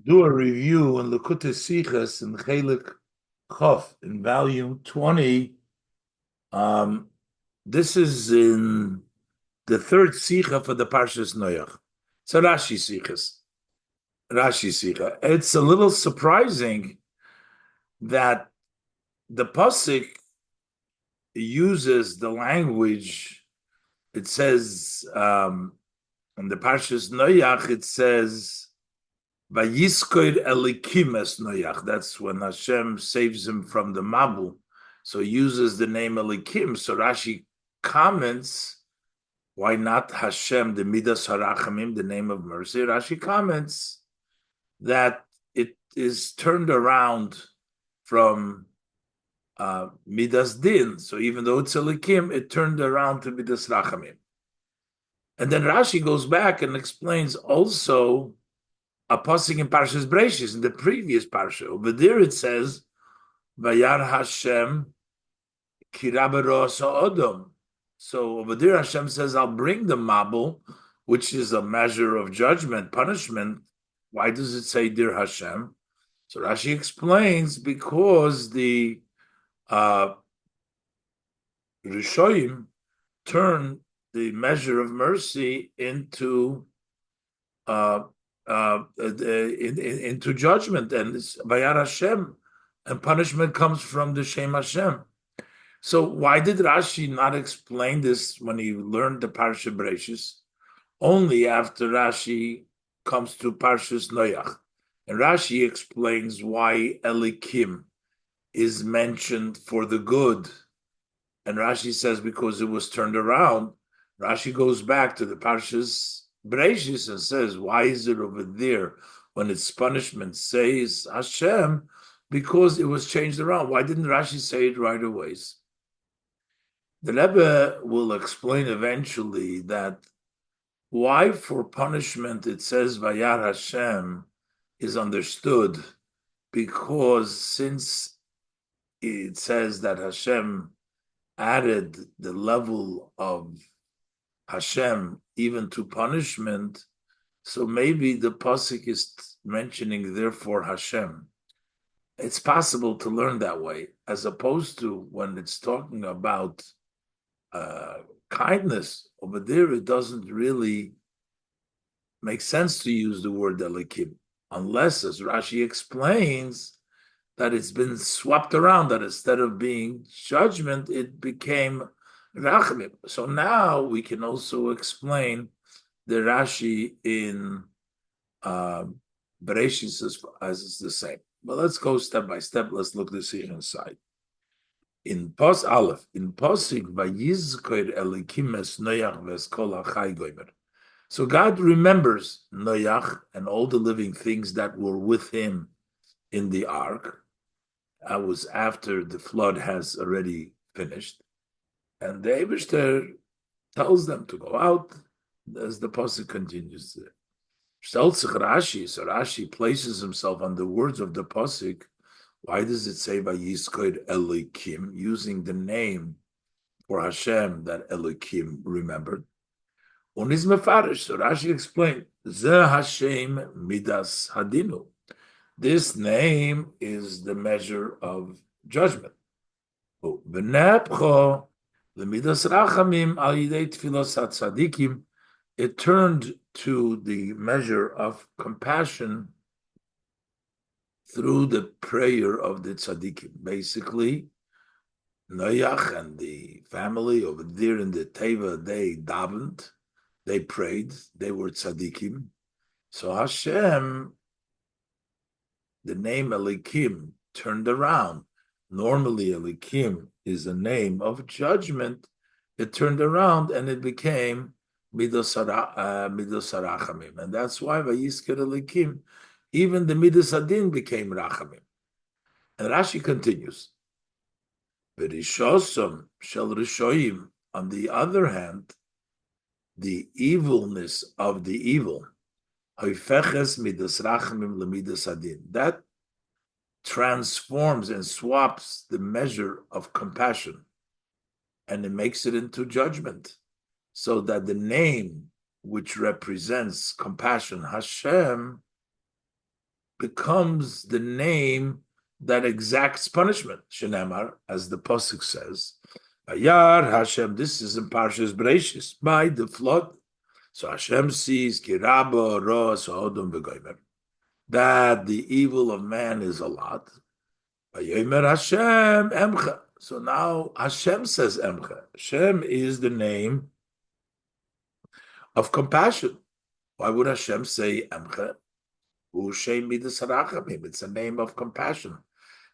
do a review in Likutei Sichos in Chelek Chof in volume 20. Um, this is in the third Sicha for the Parshas Noach. It's a Rashi Sichos. Rashi Sicha. It's a little surprising that the Pasuk uses the language. It says in the Parshas Noach, it says Vayiskoid Elikim es Noach. That's when Hashem saves him from the Mabul. So he uses the name Elikim. So Rashi comments, why not Hashem, the Midas Harachamim, the name of mercy? Rashi comments that it is turned around from Midas Din. So even though it's Elikim, it turned around to Midas Rachamim. And then Rashi goes back and explains also a pasuk in Parshas Breishis, in the previous parsha. Over there it says, Vayar Hashem kirabero sa'odom. So over there Hashem says, I'll bring the Mabul, which is a measure of judgment, punishment. Why does it say, dear Hashem? So Rashi explains, because the Rishoyim turn the measure of mercy into into judgment, and it's Vayar Hashem, and punishment comes from the Shem Hashem. So why did Rashi not explain this when he learned the Parsha Bereshis? Only after Rashi comes to Parshas Noach, and Rashi explains why Elikim is mentioned for the good, and Rashi says because it was turned around. Rashi goes back to the Parshas Bereshis and says, why is it over there when its punishment says Hashem? Because it was changed around. Why didn't Rashi say it right away? The Rebbe will explain eventually that why for punishment it says Vayar Hashem is understood, because since it says that Hashem added the level of Hashem even to punishment, so maybe the pasuk is mentioning therefore Hashem. It's possible to learn that way, as opposed to when it's talking about kindness. Over there, it doesn't really make sense to use the word Elikim, unless, as Rashi explains, that it's been swapped around, that instead of being judgment, it became Rachamim. So now we can also explain the Rashi in Bereshis as it's the same. But let's go step by step. Let's look this here inside. In Pos Aleph, in Posik Vayizkoir Elikim es Noach v'eskol hachai goymer. So God remembers Noach and all the living things that were with him in the ark. That was after the flood has already finished. And the Eibishter tells them to go out, as the pasuk continues. So Rashi places himself on the words of the pasuk. Why does it say Vayiskoid Elikim, using the name for Hashem that Elikim remembered? Unis mefarish. So Rashi explained, Ze Hashem midas hadinu. This name is the measure of judgment. V'nepcho l'midas rachamim al yidei tfilos hatzadikim. It turned to the measure of compassion through the prayer of the tzaddikim. Basically, Noach and the family over there in the Teva, they davened, they prayed, they were tzaddikim. So Hashem, the name Elikim, turned around. Normally, Elikim is a name of judgment. It turned around and it became Midos Harachamim. And that's why Vayisker Elikim, even the Midas Adin became Rachamim. And Rashi continues, V'rishosam shel rishoyim, on the other hand, the evilness of the evil, hoifeches midas rachamim lemidas adin, that transforms and swaps the measure of compassion and it makes it into judgment, so that the name which represents compassion, Hashem, becomes the name that exacts punishment. Shenemar, as the pasuk says, Vayar Hashem. This is in Parshas Bereishis by the flood. So Hashem sees Kirabo Ros Odom V'Goymer that the evil of man is a lot. Vayomer Hashem Emcha. So now Hashem says Emcha. Hashem is the name of compassion. Why would Hashem say Emcha? It's a name of compassion.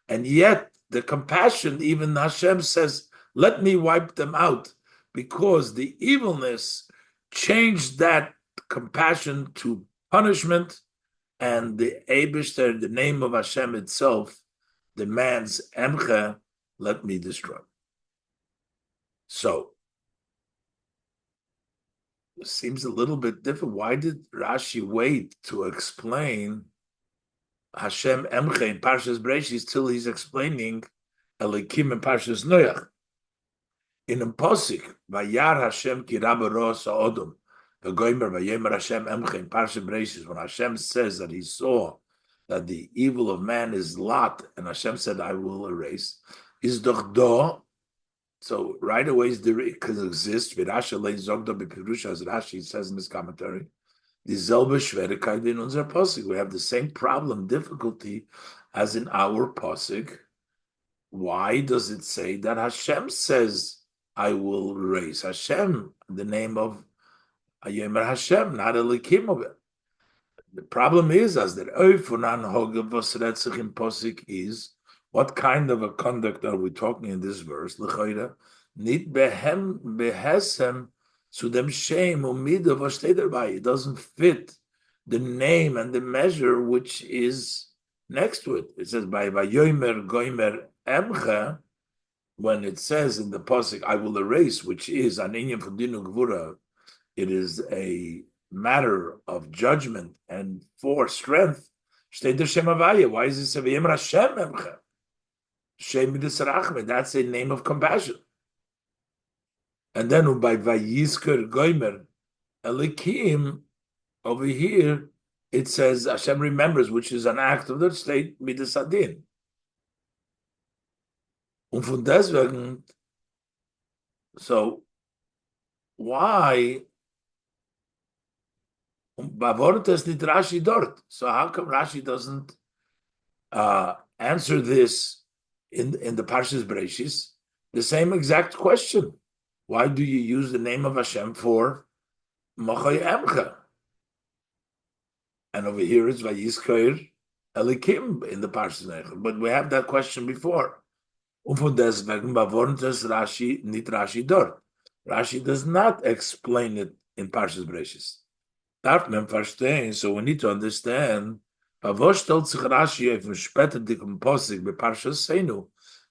And yet the compassion, even Hashem says, let me wipe them out, because the evilness changed that compassion to punishment, and the Eibishter, the name of Hashem itself, demands Emcha, let me destroy. So it seems a little bit different. Why did Rashi wait to explain Hashem Emcha in Parshas Bereishis till he's explaining Elikim in Parshas Noach? In a posik, Vayar Hashem ki Rabba Ros Odom, the Goymer Vayemer Hashem Emcha in Parshas Bereishis, when Hashem says that he saw that the evil of man is lot, and Hashem said, I will erase, is doch do. So right away, it can exist. Rashi lein zogdo b'pirusha, as Rashi says in his commentary. The selbe Schwierigkeit in unser posik. We have the same problem, difficulty, as in our posik. Why does it say that Hashem says, I will raise Hashem, the name of Ayemer Hashem, not Elikim of it? The problem is, as the Eufunan Hoge was Retzich in posik is, what kind of a conduct are we talking in this verse? L'choira, nit behesem zu dem shem umida was steht dabei. It doesn't fit the name and the measure which is next to it. It says by Vayomer Goymer Emcha, when it says in the pasuk, I will erase, which is an inyan from Dinu Gvura, it is a matter of judgment and for strength. Steht der Shem Havaya. Why is it say Vayomer Hashem Emcha? That's a name of compassion. And then by Vayisker Goymer Elikim, over here it says Hashem remembers, which is an act of the state Midas Adin. Und von deswegen, so why Bavortes nit Rashi dort? So how come Rashi doesn't answer this in the Parshas Bereishis? The same exact question. Why do you use the name of Hashem for Machai Emcha? And over here it's Vayizkoir Elikim in the Parshas Noach. But we have that question before. Und von deswegen bevortes Rashi nit Rashi dort. Rashi does not explain it in Parshas Bereishis. Darf man verstehen, so we need to understand.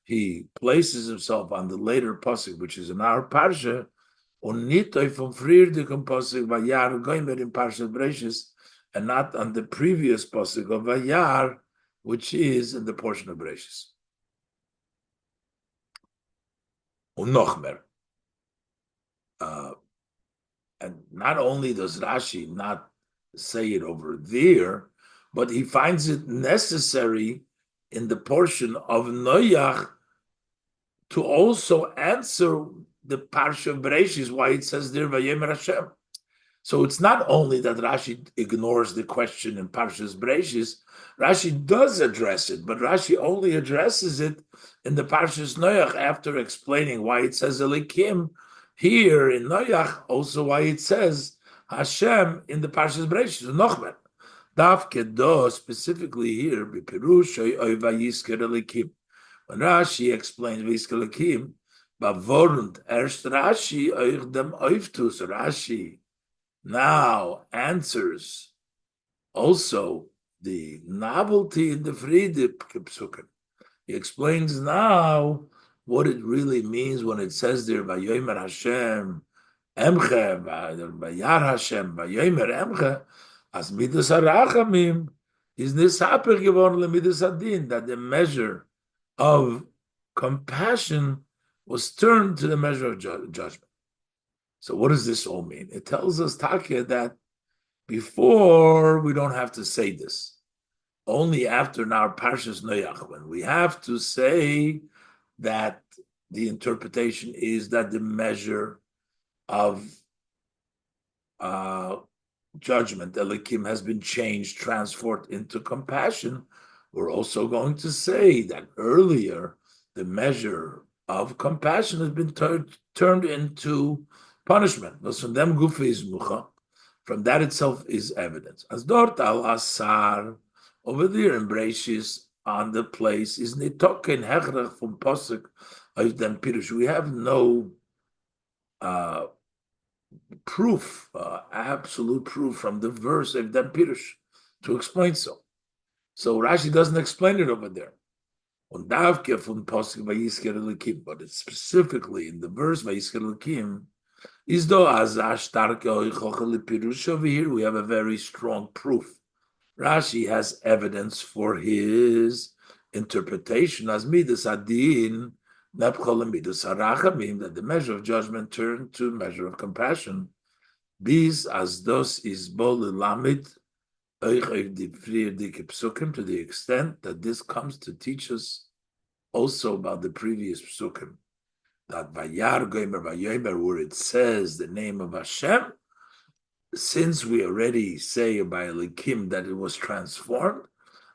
He places himself on the later pasuk, which is in our parsha, in Parshas Bereishis, and not on the previous pasuk of Vayar, which is in the portion of Bereishis. Unochmer. And not only does Rashi not say it over there, but he finds it necessary in the portion of Noach to also answer the Parsha of Bereishis, why it says there, Vayemer Hashem. So it's not only that Rashi ignores the question in Parshas Bereishis, Rashi does address it, but Rashi only addresses it in the Parshas Noach after explaining why it says Elikim here in Noach, also why it says Hashem in the Parshas Bereishis, Nochmer. Davke do, specifically here, Bipirush Vayisker Elikim. When Rashi explains Vayisker Elikim, Bavorund erst Rashi euch dem Oiftus. Rashi now answers also the novelty in the Friede Psukim. He explains now what it really means when it says there, Vayomer Hashem Emcha, Vayar Hashem, Vayomer Emcha, as Midas HaRachamim is Nisaper geworden le Midas Adin, that the measure of compassion was turned to the measure of judgment. So what does this all mean? It tells us, Takia, that before we don't have to say this. only after now Parshas Noach, when we have to say that the interpretation is that the measure of judgment, Elikim, has been changed, transformed into compassion. We're also going to say that earlier the measure of compassion has been turned into punishment. From them, Gufi is mucha. From that itself is evidence. As dort al asar, over there in Breishis, on the place, is nitoken hechrach from posuk of them pirush. We have no proof, absolute proof from the verse of them pirush to explain so. So Rashi doesn't explain it over there. Und davke von posuk vayisker elikim, but it's specifically in the verse vayisker elikim. Is though as pirush over here, we have a very strong proof. Rashi has evidence for his interpretation as midas adin, midas arachamim, that the measure of judgment turned to measure of compassion. Bis as dos is bol lamid to the extent that this comes to teach us also about the previous psukim, that Vayar Gomer Vayomer, where it says the name of Hashem, since we already say by Elikim that it was transformed,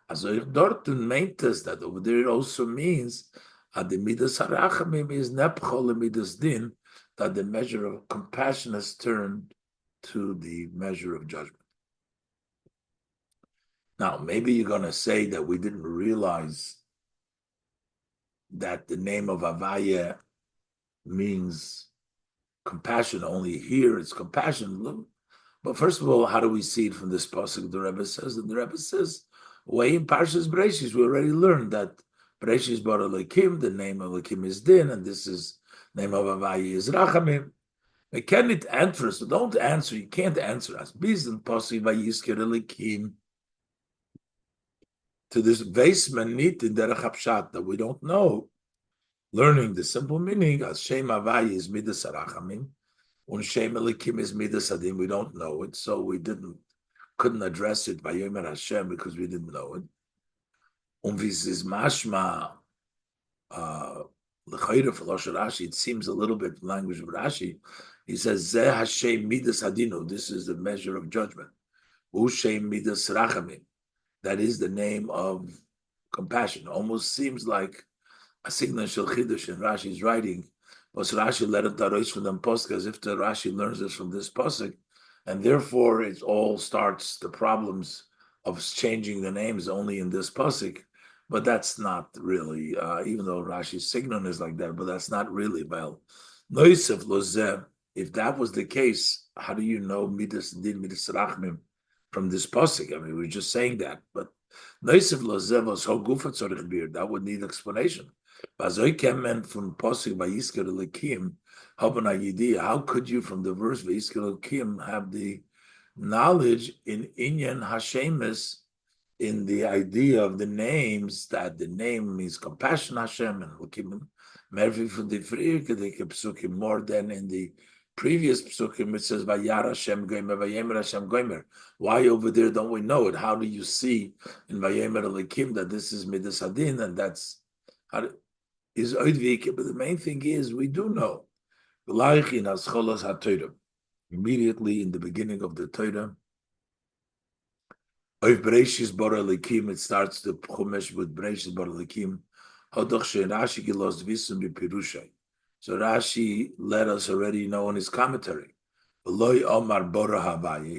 as Dortun maintains that over there it also means the Midas Harachamim is Nepchol Midas Din, that the measure of compassion has turned to the measure of judgment. Now, maybe you're going to say that we didn't realize that the name of Avaya means compassion. Only here it's compassion. But first of all, how do we see it from this pasuk? The Rebbe says, and the Rebbe says, way in Parshas Bereshis, we already learned that Bereshis bar Elokim, the name of Elokim is Din, and this is name of Avaya is Rachamim. We can't answer, so don't answer. You can't answer us. Bizin pasuk vayisker Elokim. To this basement need in derech hapshat that we don't know, learning the simple meaning as Shem Havai is midas arachamim, when Shem Elikim is midas adim, we don't know it, so we couldn't address it by Yomer Hashem because we didn't know it. This is mashma l'chayre for Rashi. It seems a little bit language of Rashi. He says Zeh Hashem midas adinu. This is the measure of judgment. Ushem midas rachamim. That is the name of compassion. Almost seems like a signal shel chidush in Rashi's writing. Was Rashi let it darois from them posuk, as if the Rashi learns this from this posuk, and therefore it all starts the problems of changing the names only in this posuk. But that's not really, even though Rashi's signal is like that, but that's not really well. Noisef lozeh. If that was the case, how do you know midas din midas rachmim from this pasuk? I mean, we're just saying that, but that would need explanation. How could you, from the verse have the knowledge in Inyan Hashemis, in the idea of the names, that the name means compassion Hashem and Lakim, more than in the previous psukim, it says Vayar Hashem Gomer, Vayemer Hashem Gomer. Why over there don't we know it? How do you see in Vayemer Elikim that this is Midas Hadin, and that's how is Oidvik? But the main thing is we do know. Immediately in the beginning of the Torah, Oiv Bereshis Bar Elikim, it starts the Chumash with Bereshis Bar Elikim. Hadoch She'Rashi Gilos Visum B'Pirushay. So Rashi let us already know in his commentary. He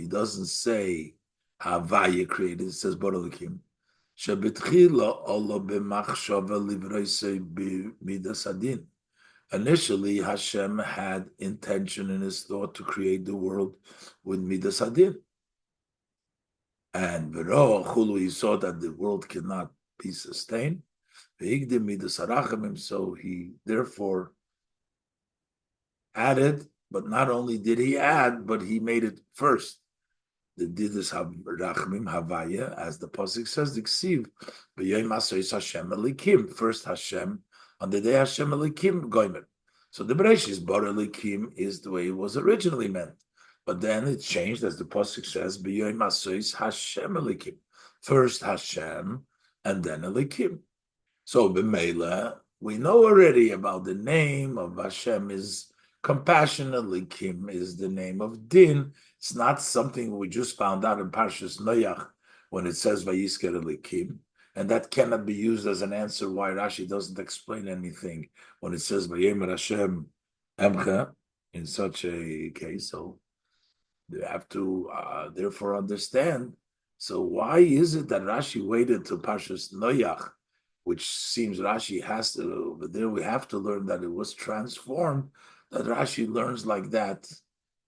doesn't say Havaya created, it says Boralikim. Initially, Hashem had intention in his thought to create the world with Midas Adin. And he saw that the world cannot be sustained. So he therefore added, but not only did he add, but he made it first. The didus rachmim havaya, as the pasuk says, the ksiv b'yom asois Hashem elikim. First Hashem, on the day Hashem elikim goymer. So the Bereshis bar elikim is the way it was originally meant, but then it changed, as the pasuk says, b'yom asois Hashem elikim. First Hashem, and then Elikim. So b'meila, we know already about the name of Hashem is compassion, Elikim is the name of Din. It's not something we just found out in Parshas Noach when it says Vayisker Elikim, and that cannot be used as an answer why Rashi doesn't explain anything when it says Vayemer Hashem Emcha in such a case. So you have to therefore understand. So why is it that Rashi waited to Parshas Noach, which seems Rashi has to, but there we have to learn that it was transformed, that Rashi learns like that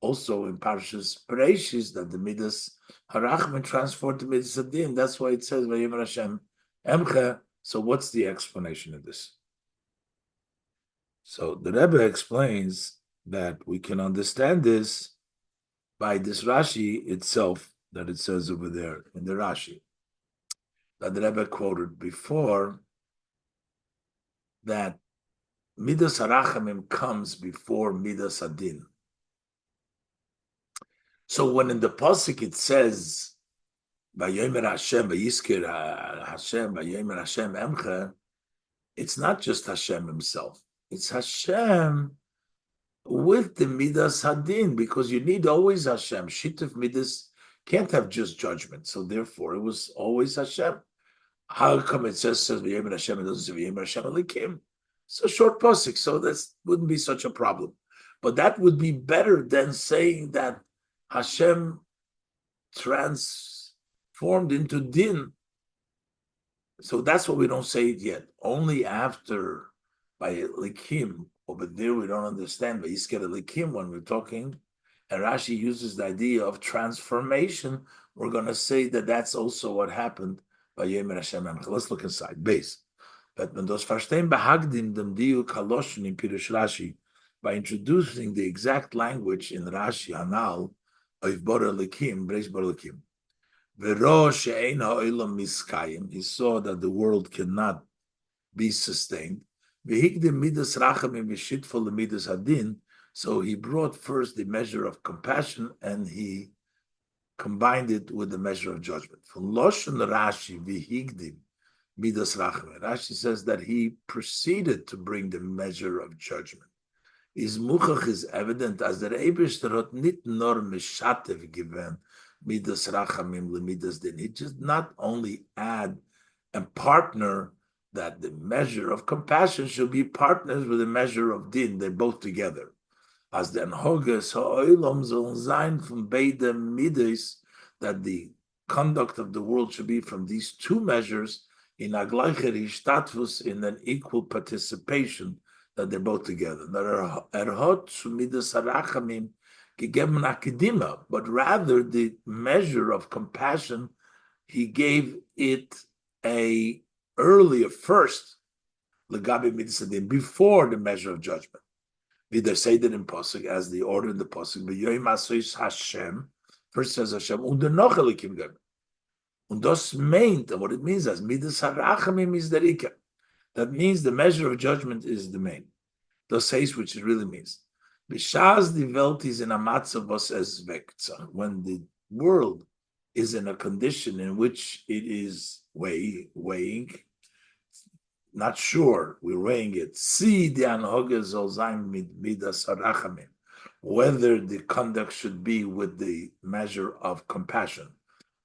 also in Parshas Bereshis, that the Midas Harachman transformed to Midas Adin. That's why it says Vayemer Hashem Emcha. So what's the explanation of this? So the Rebbe explains that we can understand this by this Rashi itself that it says over there in the Rashi that the Rebbe quoted before, that Midas Harachamim comes before Midas Adin. So when in the pasuk it says Vayomer Hashem, Vayiskir Hashem, Vayomer Hashem Emcha, it's not just Hashem himself. It's Hashem with the Midas Hadin, because you need always Hashem. Shituf Midas can't have just judgment. So therefore, it was always Hashem. How come it says V'yemer Hashem, it doesn't say V'yemer Hashem Elikim? It's a short pasuk, so that wouldn't be such a problem. But that would be better than saying that Hashem transformed into Din. So that's why we don't say it yet. Only after by Elikim. Over there we don't understand. But Yisker Elikim when we're talking, and Rashi uses the idea of transformation. We're going to say that that's also what happened by Yemer Hashem. Let's look inside. Base. But when those verstehen behagdim dem diu kaloshen in Pirush Rashi, by introducing the exact language in Rashi Hanal of Bor Elikim, Breish Bor Elikim. V'ro she'ein ha'olam miskayim. He saw that the world cannot be sustained. V'higdim midas rachamim v'shitfol midas hadin. So he brought first the measure of compassion and he combined it with the measure of judgment. From Loshen Rashi v'higdim midas rachamim. Rashi says that he proceeded to bring the measure of judgment. His muchach is evident as the Eibishter hat nit nor mishatev given midas rachamim lemidas din. He just not only add and partner that the measure of compassion should be partners with the measure of din. They're both together. As the anhoges ha'olam zol zayin from beide midas, that the conduct of the world should be from these two measures in agleicher ishtatvus, in an equal participation, that they're both together. But rather the measure of compassion, he gave it a earlier first, before the measure of judgment. They say that in Pasuk, as the order in the Pasuk, Hashem, first says Hashem, und noch Elikim geben. Und das meint, and what it means as Midas Harachamim is the Rika. That means the measure of judgment is the main. Das says, which it really means. B'shaz die Welt is in a matzav was es vekza. When the world is in a condition in which it is weighing, not sure, we're weighing it. See the anhoge zol zayin midas harachamim, whether the conduct should be with the measure of compassion,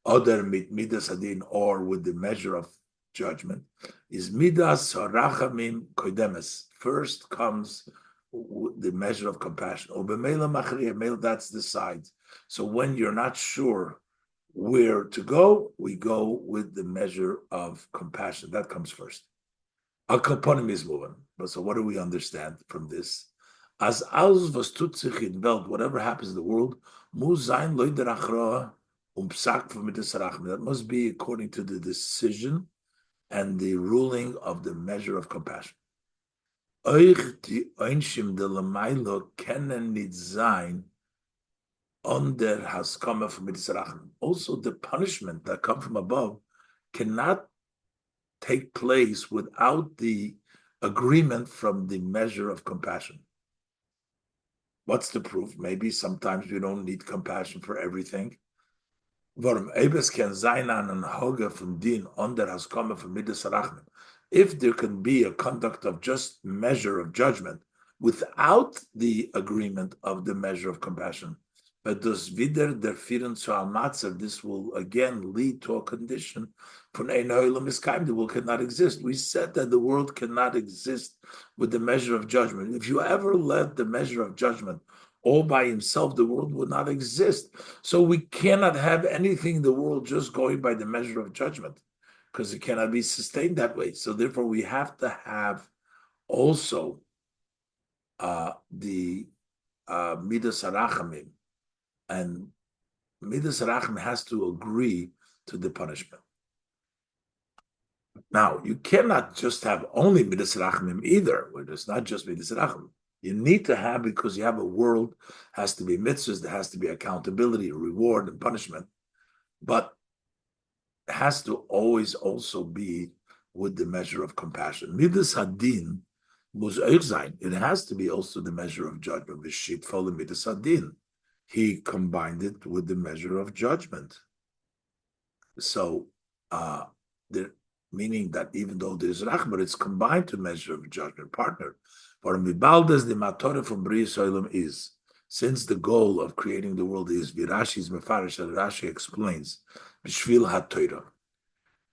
other midas adin, or with the measure of judgment, is midas harachamim kodemes. First comes the measure of compassion. That's the side. So when you're not sure where to go, we go with the measure of compassion. That comes first. Al-Kaponim is moving. But so what do we understand from this? As alles was tut sich in Welt, whatever happens in the world, muss sein Leute achra psak from midas harachamim. That must be according to the decision and the ruling of the measure of compassion. Euch die Einshim de Lamailo kennen nicht sein under has come from midas harachamim. Also, the punishment that come from above cannot take place without the agreement from the measure of compassion. What's the proof? Maybe sometimes we don't need compassion for everything. Warum Eibes can sein an Hoge von Din under has come from Midas Rachman. If there can be a conduct of just measure of judgment without the agreement of the measure of compassion, but does wieder der Firen zu Almatzer, this will again lead to a condition von ein Heulam is the world cannot exist. We said that the world cannot exist with the measure of judgment. If you ever let the measure of judgment all by himself, the world would not exist. So we cannot have anything in the world just going by the measure of judgment, because it cannot be sustained that way. So therefore, we have to have also the Midas Harachamim, and Midas Harachamim has to agree to the punishment. Now, you cannot just have only Midas Harachamim either, where there's not just Midas Harachamim. You need to have, because you have a world, has to be mitzvahs, there has to be accountability, reward, and punishment. But it has to always also be with the measure of compassion. Midas Hadin muss euch sein. It has to be also the measure of judgment. V'shitfol Midas Hadin. He combined it with the measure of judgment. So, meaning that even though there's rachman, it's combined to measure of judgment partner. For mibaldas the matorah from Bris Olam is, since the goal of creating the world is Virashi's Mefarish, and Rashi explains, Bishvil HaTorah.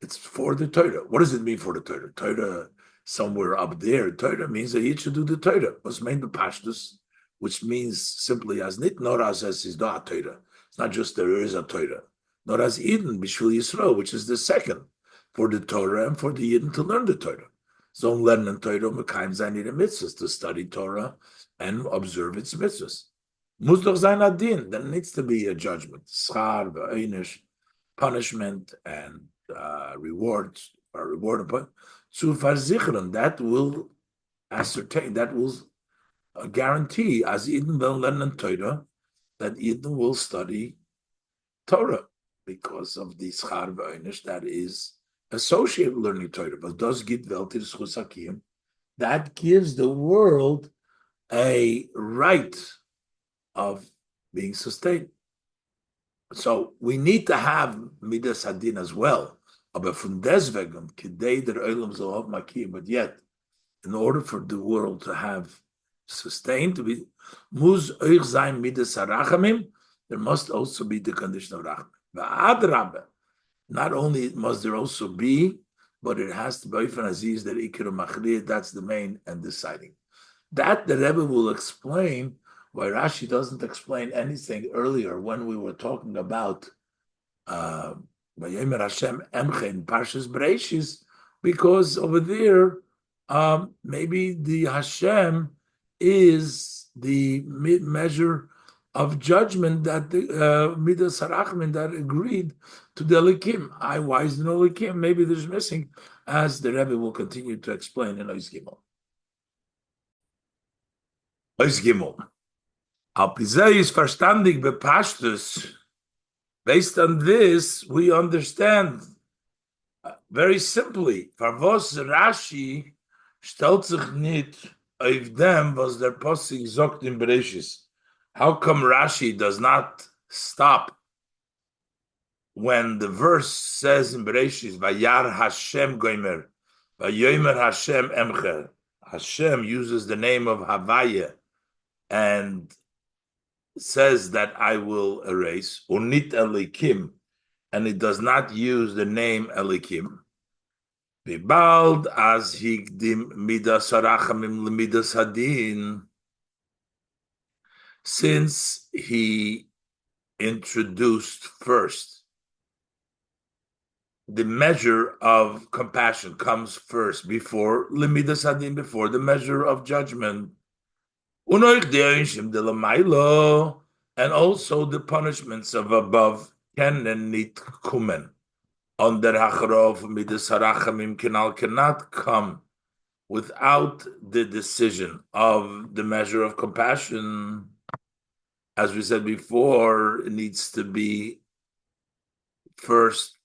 It's for the Torah. What does it mean for the Torah? Torah somewhere up there. Torah means that you should do the Torah. What's meant by Pashtus, which means simply as nit nor as is da Torah. It's not just there is a Torah. Nor as Eden Bishvil Yisrael, which is the second for the Torah and for the Eden to learn the Torah. So learn Torah mekayim zayin mitzvahs, to study Torah and observe its mitzvahs. Muzdoch zayin adin, there needs to be a judgment, schar ve'einish, punishment and reward upon zu versichern, that will ascertain, that will guarantee as Eden will learn Torah, that Eden will study Torah because of the schar ve'einish that is associated with learning Torah. But does give Weltir Schus Hakim, that gives the world a right of being sustained. So we need to have Midas Hadin as well. But yet, in order for the world to have sustained, to be Muz Euch Zayin Midas Harachamim, there must also be the condition of Rachmim. Not only must there also be, but it has to be Aziz that Ikir Machri, that's the main and deciding. That the Rebbe will explain why Rashi doesn't explain anything earlier when we were talking about Vayomer Hashem Emche in Parshas Bereishis, because over there maybe the Hashem is the measure of judgment that the Midas Harachmin that agreed to the Elikim. Why is the Elikim? Maybe there's missing, as the Rebbe will continue to explain in Ois Gimel. Ois Gimel. Al Pizei is verstandig bepashtus. Based on this, we understand very simply. Farvos Rashi stellt sich nit auf dem, was der Posig sagt in Bereshis. How come Rashi does not stop when the verse says in Bereshis, Vayar Hashem Goimer, Vayomer Hashem Emcher? Hashem uses the name of Havaya and says that I will erase, Unit Elikim, and it does not use the name Elikim. Bibald as higdim midas harachamim lemidas hadin, since he introduced first the measure of compassion comes first before lemidas hadin, before the measure of judgment. And also the punishments of above can and nit kumen. On the Hacharov Midas Harachamim cannot come without the decision of the measure of compassion. As we said before, it needs to be first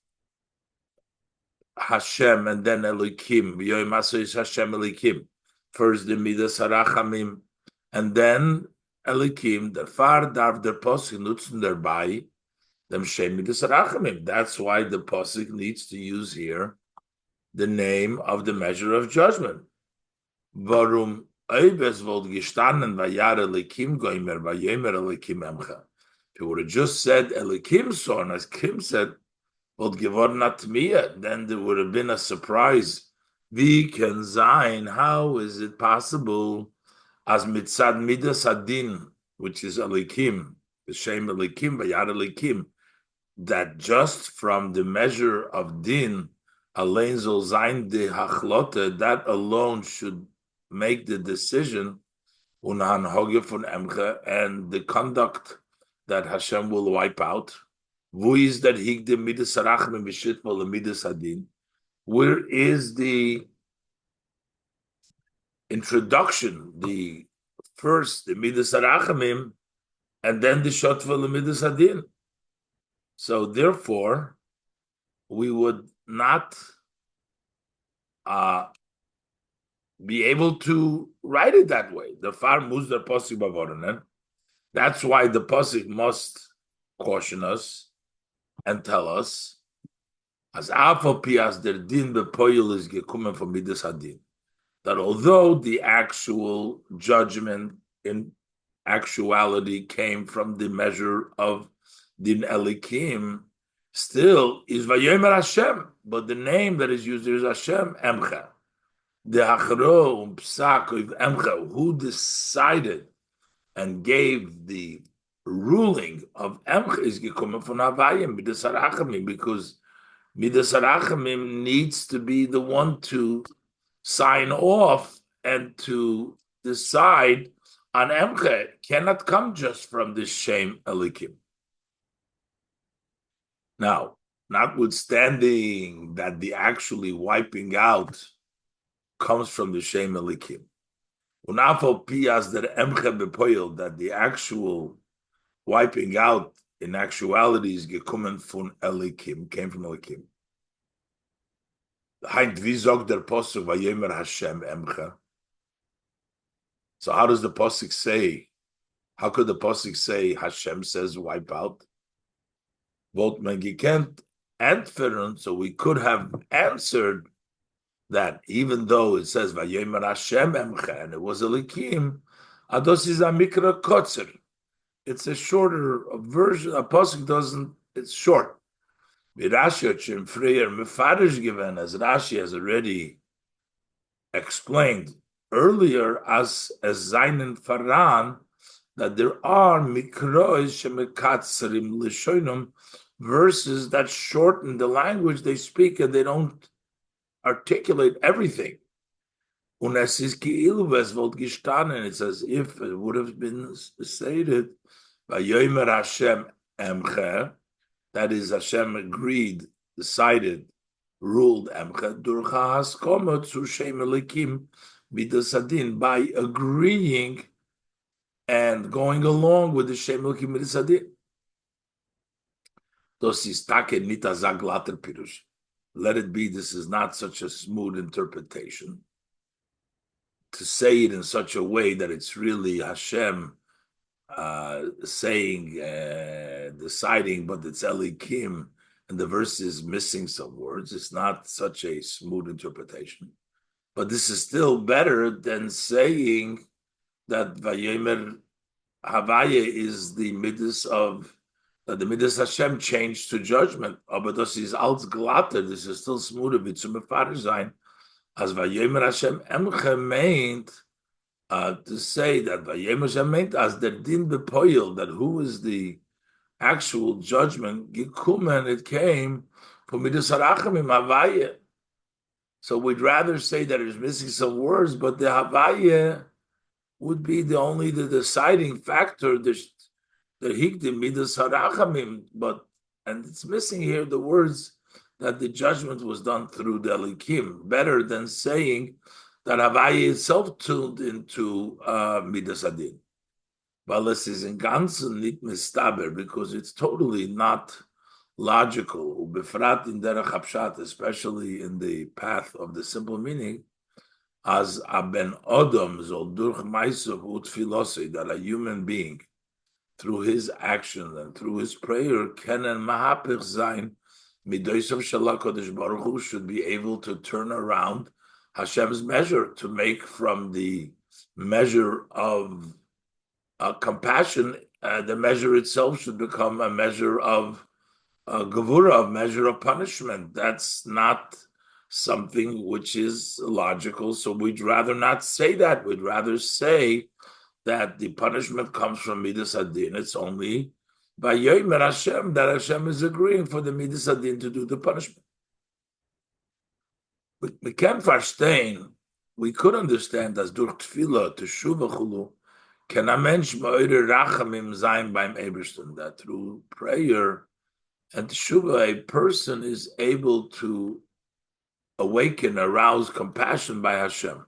Hashem and then Elikim. Yoimaso is Hashem Elikim. First the Midas Harachamim and then Elikim. Der Far darf der Posik nutzen dabei, them shem midas rachamim. That's why the pasuk needs to use here the name of the measure of judgment. Warum Eibes would gestanden vayare lekim goimer vayemer lekim emcha. If it would have just said Elikim saw, and as Kim said, would geworden atmiya, then there would have been a surprise. Wie can sein? How is it possible? As mitzad midas adin, which is Elikim, the shem Elikim vayare lekim, that just from the measure of din, allein soll sein de hachlote, that alone should make the decision, unhan von emche, and the conduct that Hashem will wipe out. Wo is that higde midas arachim b'shitma midas adin? Where is the introduction, the first the midas arachimim, and then the shotva midas adin? So therefore, we would not be able to write it that way. The far muzder posik bavoranen. That's why the posik must caution us and tell us, as afal pias der din bepoil is gekumen from midas hadin, that although the actual judgment in actuality came from the measure of din elikim, still is vayomer Hashem, but the name that is used there is Hashem emcha. The Achro Psak of Emcha, who decided and gave the ruling of Emcha, is gekommen von Havayim, Midas Harachamim, because Midas Harachamim needs to be the one to sign off and to decide on Emcha. It cannot come just from this Shem Elikim. Now, notwithstanding that the actually wiping out comes from the Shem Elikim. Unafal piyas der emche bepoil, that the actual wiping out in actuality is gekommen von Elikim, came from Elikim. Heint wie sagt der Posuk vayemer Hashem emche? So how does the Posuk say? How could the Posuk say Hashem says wipe out? Volt man gekent answeren, so we could have answered that even though it says Vayomer Hashem Emcha and it was Elikim, Ados is a Mikra Kotzer. It's a shorter version. A pasuk doesn't. It's short. Rashi Freyer Mefarish given, as Rashi has already explained earlier, as Zainen Faran, that there are Mikrois Shemekatzerim Lishoinum, verses that shorten the language they speak and they don't articulate everything. And it's as if it would have been stated by Yomer Hashem Emche, that is, Hashem agreed, decided, ruled Emche, Durcha Haskoma to Shem Elikim Midasadin, by agreeing and going along with the Shem Elikim Midasadin. Das ist take nit a zaglater pirush. Let it be, this is not such a smooth interpretation. To say it in such a way that it's really Hashem saying, deciding, but it's Elikim, and the verse is missing some words. It's not such a smooth interpretation. But this is still better than saying that Vayemer Havaya is the midas of, that the midas Hashem changed to judgment. Aber das ist als glatter, this is still smoother, wie zum Mefader sein, as Vayemer Hashem Emche meant to say that Vayemer Hashem meant as der din bepoil, that who is the actual judgment, Gikumen, it came from midas Harachamim Havaya. So we'd rather say that it's missing some words, but the Havaya would be the deciding factor, the higdim midas harachamim, but and it's missing here the words that the judgment was done through the elikim, better than saying that Havaya itself tuned into midas adin. But this is in ganzen nit mistaber, because it's totally not logical, ubefrat in derech hapshat, especially in the path of the simple meaning, as a ben odom zol durch meisav utfilosei, that a human being through his action and through his prayer, Kenen Mahapich Zain, Midosav Shalach Kodesh Baruch Hu should be able to turn around Hashem's measure, to make from the measure of compassion, the measure itself should become a measure of gevura, a measure of punishment. That's not something which is logical. So we'd rather not say that. We'd rather say that the punishment comes from Midas Adin. It's only by Yomer Hashem that Hashem is agreeing for the Midas Adin to do the punishment. We can verstehen, we could understand as durch Tefillah, Teshuvah Chulu, can a mensch meure Rachamim sein beim Ebersten, that through prayer and Teshuvah, a person is able to awaken, arouse compassion by Hashem.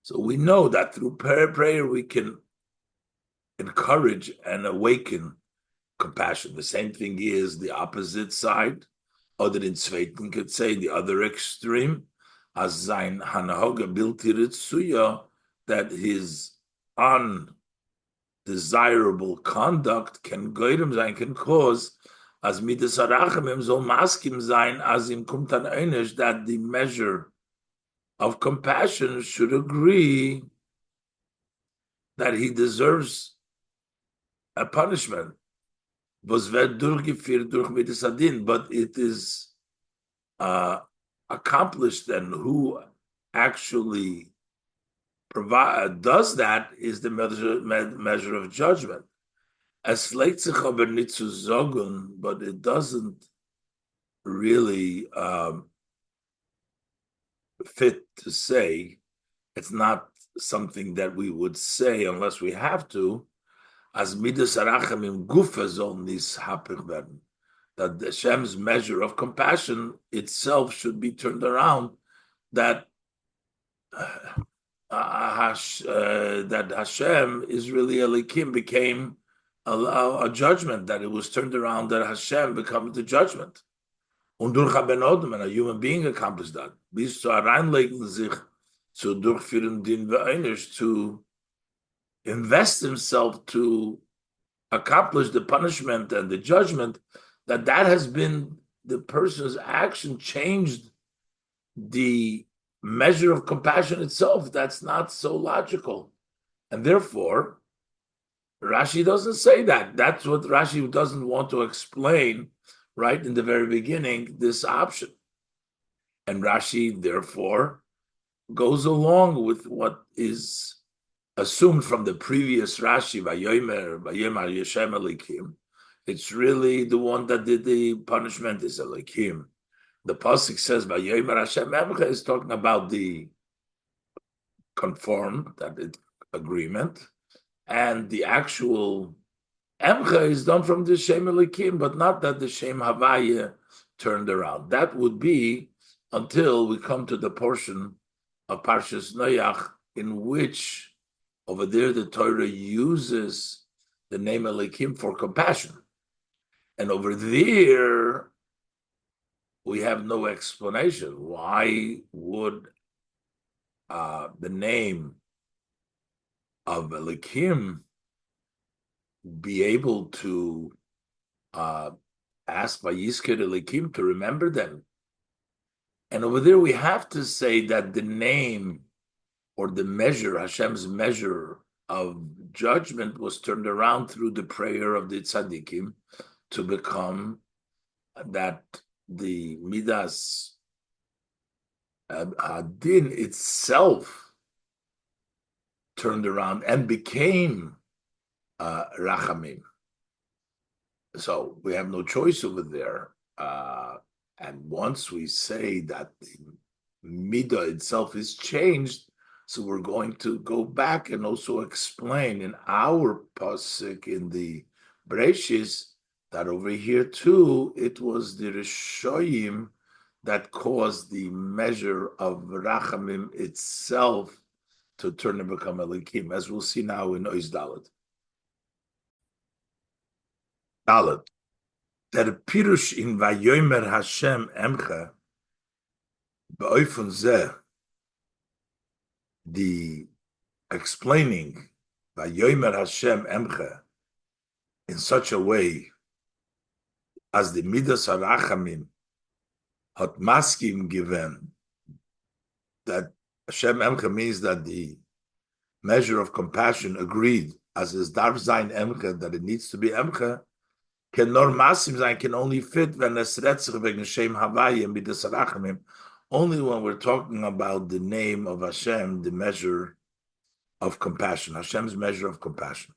So we know that through prayer we can encourage and awaken compassion. The same thing is the opposite side. Other in Zweiten could say the other extreme, as sein Hanahoga bilti ritzuya, that his undesirable conduct can goyrem sein, can cause as midas harachamim zol maskim sein, as im kumtan einish, that the measure of compassion should agree that he deserves a punishment. But it is accomplished, and who actually does that is the measure of judgment. But it doesn't really fit to say. It's not something that we would say unless we have to. As midas harachamim gufa zol nishapich werden, that Hashem's measure of compassion itself should be turned around, that that Hashem is really Elikim, became a judgment, that it was turned around, that Hashem becomes the judgment. Und durch haben Odom, and a human being accomplished that. Bis zu reinlegen sich zu durchführen din ve'einish, to invest himself to accomplish the punishment and the judgment, that has been the person's action changed the measure of compassion itself. That's not so logical. And therefore, Rashi doesn't say that. That's what Rashi doesn't want to explain right in the very beginning, this option. And Rashi, therefore, goes along with what is assumed from the previous Rashi, Vayomer Yeshem Elikim. It's really the one that did the punishment is Elikim. The pasuk says Vayomer Hashem Emcha is talking about the conform, that agreement, and the actual Emcha is done from the Shem Elikim, but not that the Shem Havaya turned around. That would be until we come to the portion of Parshas Noach in which over there the Torah uses the name Elikim for compassion. And over there we have no explanation. Why would the name of Elikim be able to ask Vayisker Elikim to remember them? And over there we have to say that the name or the measure, Hashem's measure of judgment, was turned around through the prayer of the tzaddikim to become that the midas adin itself turned around and became rachamim. So we have no choice over there. And once we say that the midah itself is changed, so we're going to go back and also explain in our pasuk in the Breshis that over here too, it was the Rishoyim that caused the measure of Rachamim itself to turn and become Elikim, as we'll see now in Ois Dalet. Dalet. Der Pirush in Vayomer Hashem Emcha be'oifun zeh, the explaining Vayomer Hashem Emche, in such a way as the Midas Harachamim hat maskim given, that Hashem Emche means that the measure of compassion agreed, as is Darf Zayin Emche, that it needs to be Emche, can nor masim sein, can only fit when es retzich wegen Shem Havaya Midas Harachamim, only when we're talking about the name of Hashem, the measure of compassion, Hashem's measure of compassion.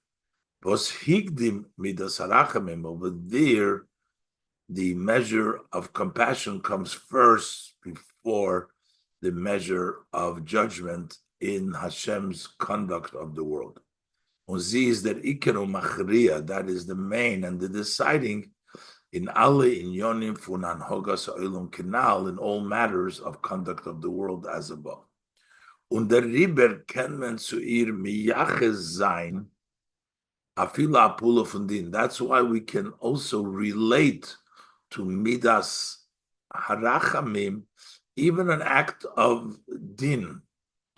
Was higdim midas harachamim, over there, the measure of compassion comes first before the measure of judgment in Hashem's conduct of the world. Uzi is that ikeru machriya, that is the main and the deciding in alle inyonim funan hogas oilum kinal, in all matters of conduct of the world as above. Und der Riber kann man zu ihr miyaches sein, afila apula von din. That's why we can also relate to midas harachamim, even an act of din,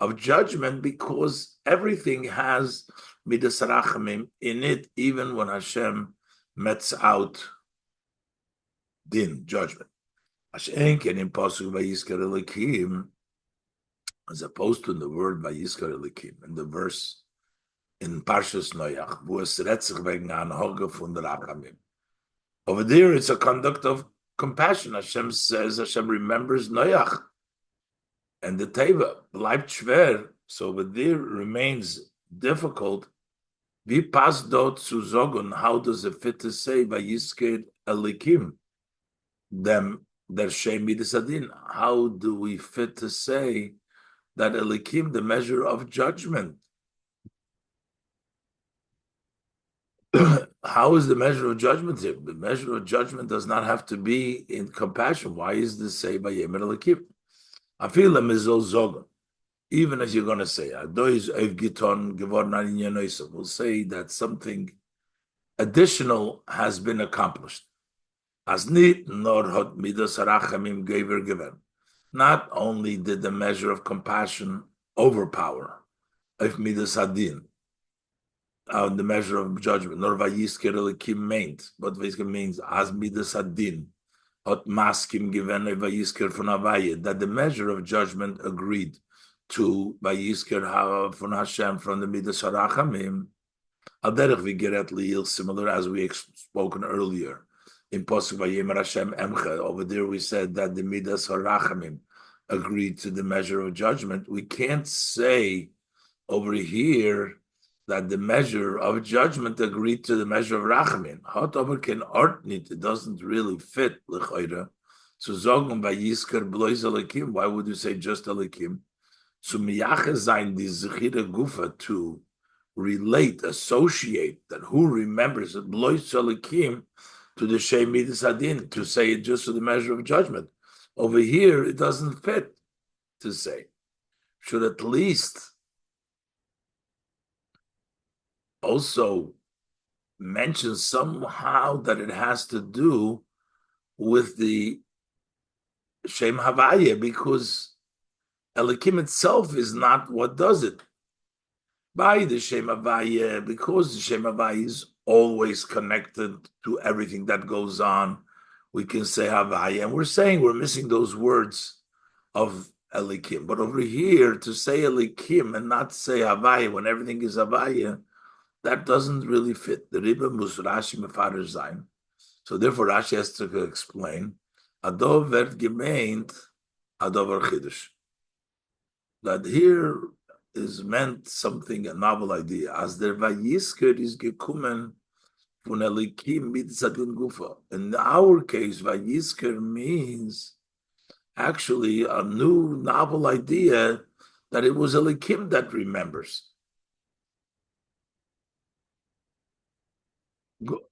of judgment, because everything has midas harachamim in it, even when Hashem mets out din, judgment. Hashem can in pasuk vayizkar elikim, as opposed to the word vayizkar elikim, in the verse in Parshas Noach, wo es retzich wegen anhoge von der Rachamim. Over there, it's a conduct of compassion. Hashem says, Hashem remembers Noach and the Teva, bleibt schwer. So over there remains difficult. Wie passt dort zu sagen, how does it fit to say vayizkar elikim, them der Shem midas adin? How do we fit to say that elikim, the measure of judgment? How is the measure of judgment here? The measure of judgment does not have to be in compassion. Why is this say by Yemer Elikim? I feel them is zoga. Even as you're going to say, we'll say that something additional has been accomplished. As nit nor hot midas harachamim gever given. Not only did the measure of compassion overpower of midas hadin, the measure of judgment, nor vayizker elikim meant, but vayizker means as midas hadin, hot maskim given vayizker von Havaya, that the measure of judgment agreed to vayizker von Hashem from the midas harachamim. Aderech vigeret liil, similar as we spoken earlier in Pasuk Vayemer Hashem Emcha. Over there we said that the midas harachamim agreed to the measure of judgment. We can't say over here that the measure of judgment agreed to the measure of rachamim. However, can artnit, it doesn't really fit l'chayra. So zogun vayizker blois elikim. Why would you say just elikim? So miyache zayin di zechira gufa, to relate, associate that who remembers it blois elikim to the shem midas adin, to say it just to the measure of judgment. Over here, it doesn't fit to say. Should at least also mention somehow that it has to do with the Shem Havaya, because Elikim itself is not what does it. By the Shem Havaya, because the Shem Havaya is always connected to everything that goes on, we can say Havaya, and we're saying we're missing those words of Elikim. But over here, to say Elikim and not say Havaya when everything is Havaya, that doesn't really fit. The Rebbe mus Rashi mefader sein. So therefore Rashi has to explain, Adov wird gemeint, Adov Chidush. That here is meant something, a novel idea. As der Vayizker is gekommen von Elikim mit Zadin Gufa. In our case, Vayizker means actually a new novel idea that it was Elikim that remembers.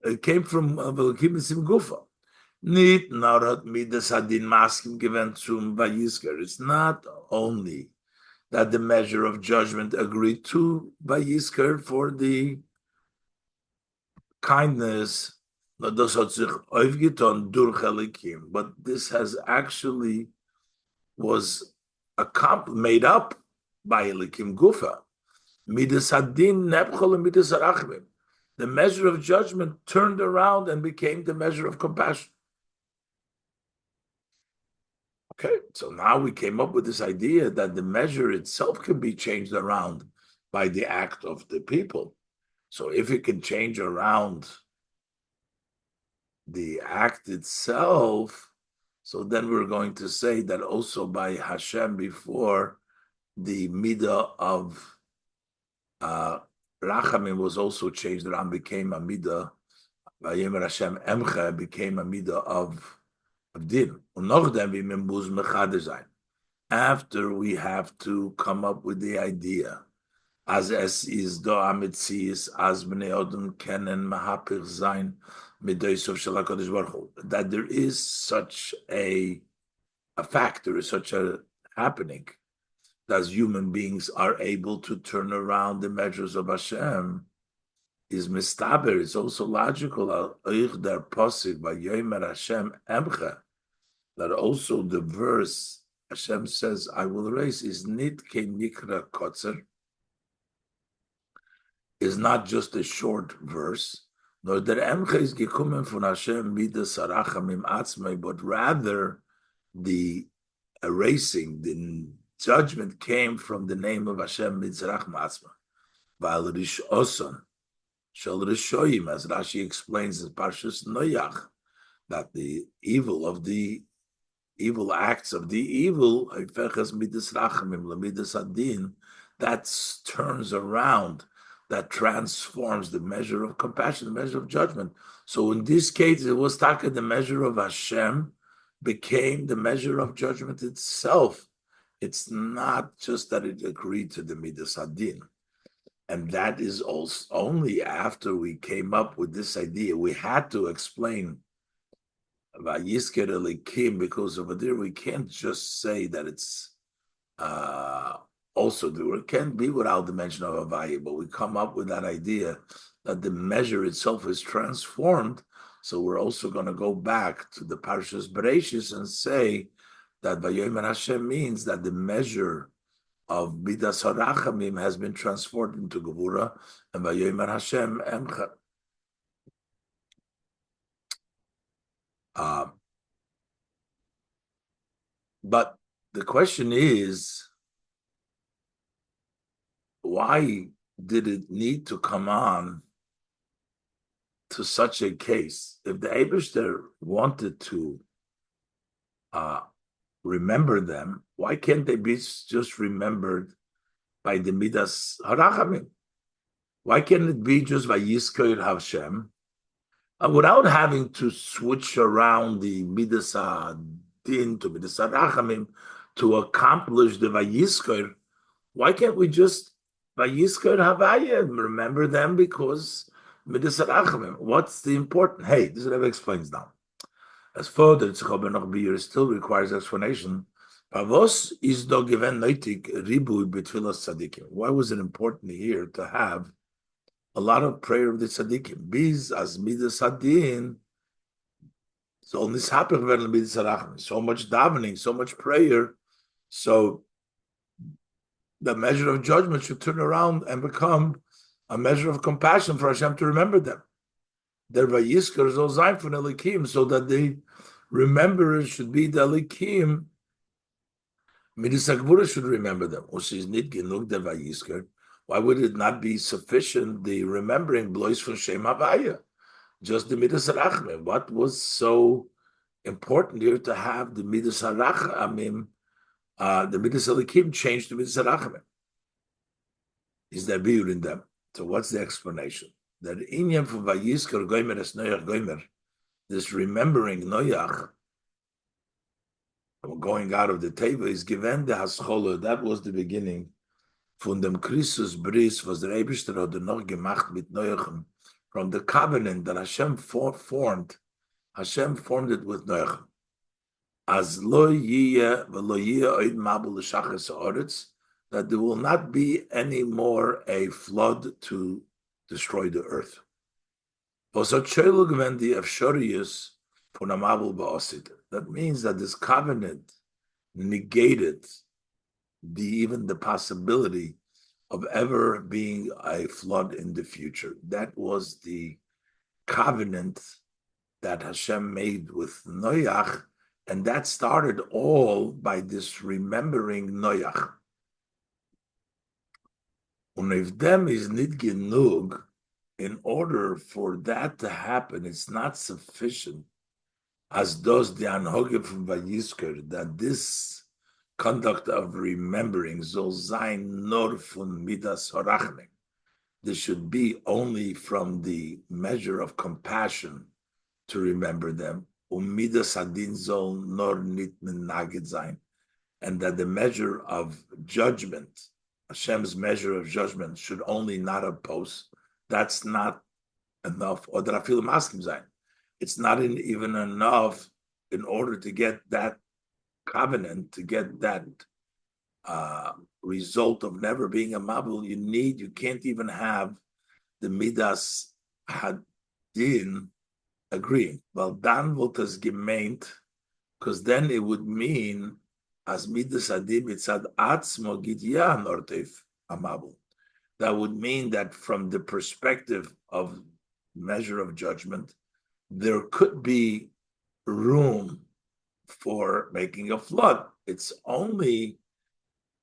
It came from Elikim Sim Gufa. Nit narat midas hadin maskim given zum Vayizker. It's not only that the measure of judgment agreed to Vayizker for the kindness, but this has actually was made up by Elikim Gufa. Midas hadin nepchol and midas harachmim. The measure of judgment turned around and became the measure of compassion. Okay, so now we came up with this idea that the measure itself can be changed around by the act of the people. So if it can change around the act itself, so then we're going to say that also by Hashem before, the midah of Rachamim was also changed around, became a midah. Vayemer Hashem Emcha became a midah of din. After we have to come up with the idea, as es is do amitzias as bnei odom kenen mahapich zayin midoisov shel HaKadosh Baruch Hu, that there is such a fact, there is such a happening, that as human beings are able to turn around the measures of Hashem, is mistaber. It's also logical oich der posik by yomer Hashem emcha, that also the verse Hashem says, "I will raise," is nit ke nikra kotzer, is not just a short verse, nor der emcha is gekommen von Hashem midas harachamim atzmai, but rather the erasing, the judgment came from the name of Hashem midas harachamim atzmai. Val rish oson shel rishoyim, as Rashi explains in Parshas Noach, that the evil acts of the evil, that turns around, that transforms the measure of compassion, the measure of judgment. So in this case, it was taka, the measure of Hashem became the measure of judgment itself. It's not just that it agreed to the midas hadin. And that is also only after we came up with this idea. We had to explain Vayisker Elikim, because over there we can't just say that it's also there. It can't be without the mention of Avaya, but we come up with that idea that the measure itself is transformed. So we're also going to go back to the Parshas Bereshis and say that Vayomer Hashem means that the measure of Midas Harachamim has been transformed into Gevura, and Vayomer Hashem Emcha. But the question is, why did it need to come on to such a case? If the Eibishter wanted to remember them, why can't they be just remembered by the Midas Harachamim? Why can't it be just by Yizkor Hashem, without having to switch around the Midas Din to Midas Harachamim to accomplish the Vayizkor? Why can't we just Vayizkor Havaya, remember them because Midas Harachamim? What's the important? Hey, this is what Rebbe explains now. As further, it still requires explanation. Why was it important here to have a lot of prayer of the tzaddikim? Biz as midas hadin, so much davening, so much prayer. So the measure of judgment should turn around and become a measure of compassion for Hashem to remember them. Their vayiskar zol zayin from elikim, so that the rememberers should be the elikim. Midas Hagvura should remember them. Why would it not be sufficient, the remembering blois from Shem Havaya? Just the Midas Harachamim. What was so important here to have the Midas Harachamim, the Midas Elikim changed to Midas Harachamim? Is there biur in them? So what's the explanation? That inyan from Vayiskar Goymer es Noach Goymer, this remembering Noach, going out of the table, is given the Haschola. That was the beginning. Von dem Christus Bris was der Eibishter hat noch gemacht mit Noach, from the covenant that Hashem formed. Hashem formed it with Noach. As lo yiyeh v'lo yiyeh oid mabul l'shachas ha'oretz, that there will not be any more a flood to destroy the earth. That means that this covenant negated even the possibility of ever being a flood in the future. That was the covenant that Hashem made with Noach, and that started all by this remembering Noach. And if them is nit genug, in order for that to happen, it's not sufficient, as does the Anhoge from Vayisker, that this conduct of remembering soll sein nur von midas horachne. This should be only from the measure of compassion to remember them. Midas adin soll nur nit menaged sein, and that the measure of judgment, Hashem's measure of judgment, should only not oppose. That's not enough. Or that I feel maskim sein. It's not even enough in order to get that covenant, to get that result of never being a mabul. You can't even have the midas hadin agreeing. Well, dan wird es gemeint, because then it would mean as midas hadin mitzad atzmo gidya nortev amabul. That would mean that from the perspective of measure of judgment, there could be room for making a flood. It's only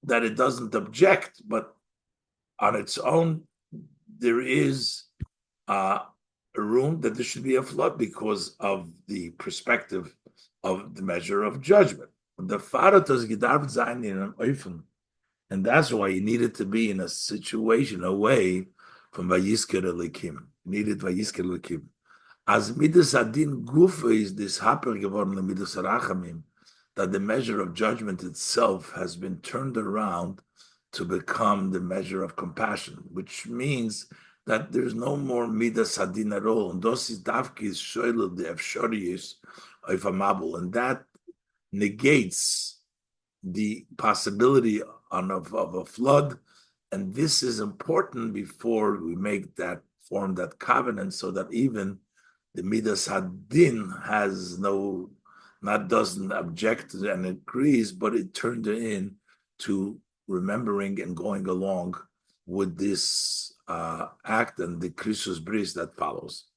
that it doesn't object, but on its own, there is a room that there should be a flood because of the perspective of the measure of judgment. The Faratos gedarf sein in an Eufen, and that's why you needed to be in a situation away from Vayisker Elikim. Needed Vayisker Elikim. As Midas Adin Gufa is this haper geworden le Midas Rachamim, that the measure of judgment itself has been turned around to become the measure of compassion, which means that there's no more Midas Adin at all. And those is Davki Shoyle the Efshoriyis of a Mabul, and that negates the possibility of a flood. And this is important before we make that form, that covenant, so that even the Midas Hadin has doesn't object and agrees, but it turned in to remembering and going along with this act and the Krisus Bris that follows.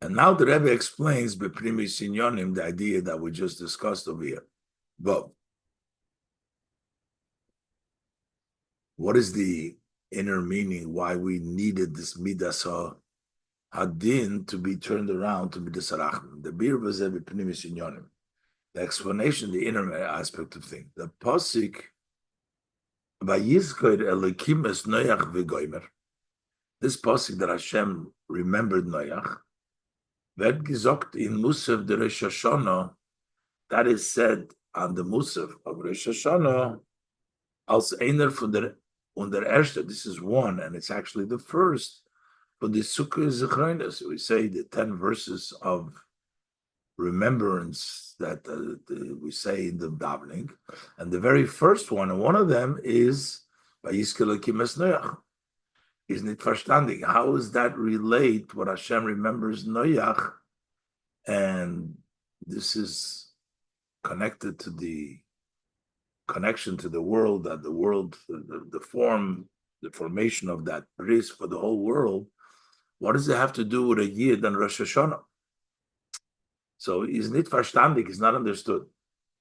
And now the Rebbe explains Beprimi Sinyonim, the idea that we just discussed over here. But what is the inner meaning why we needed this Midas Hadin to be turned around to Midas Harachim? The Bir Vazeh Beprimi Sinyonim. The explanation, the inner aspect of things. The Pasik Vayizkoir Elikim es Noach v'Goymer. This Pasik that Hashem remembered Noach, Ved gesagt in Musaf de Rosh Hashanah, that is said on the Musaf of Rosh Hashanah, als einer von der erste, this is one, and it's actually the first, for the Sukkah Zechreines, we say the 10 verses of remembrance that we say in the davening, and the very first one, and one of them is Vayizkel Ekim es Noach. Isn't it verstandig? How does that relate what Hashem remembers Noach? And this is connected to the connection to the world, that the world, the formation of that bris for the whole world. What does it have to do with a Yid and Rosh Hashanah? So isn't it verstandig? It's not understood.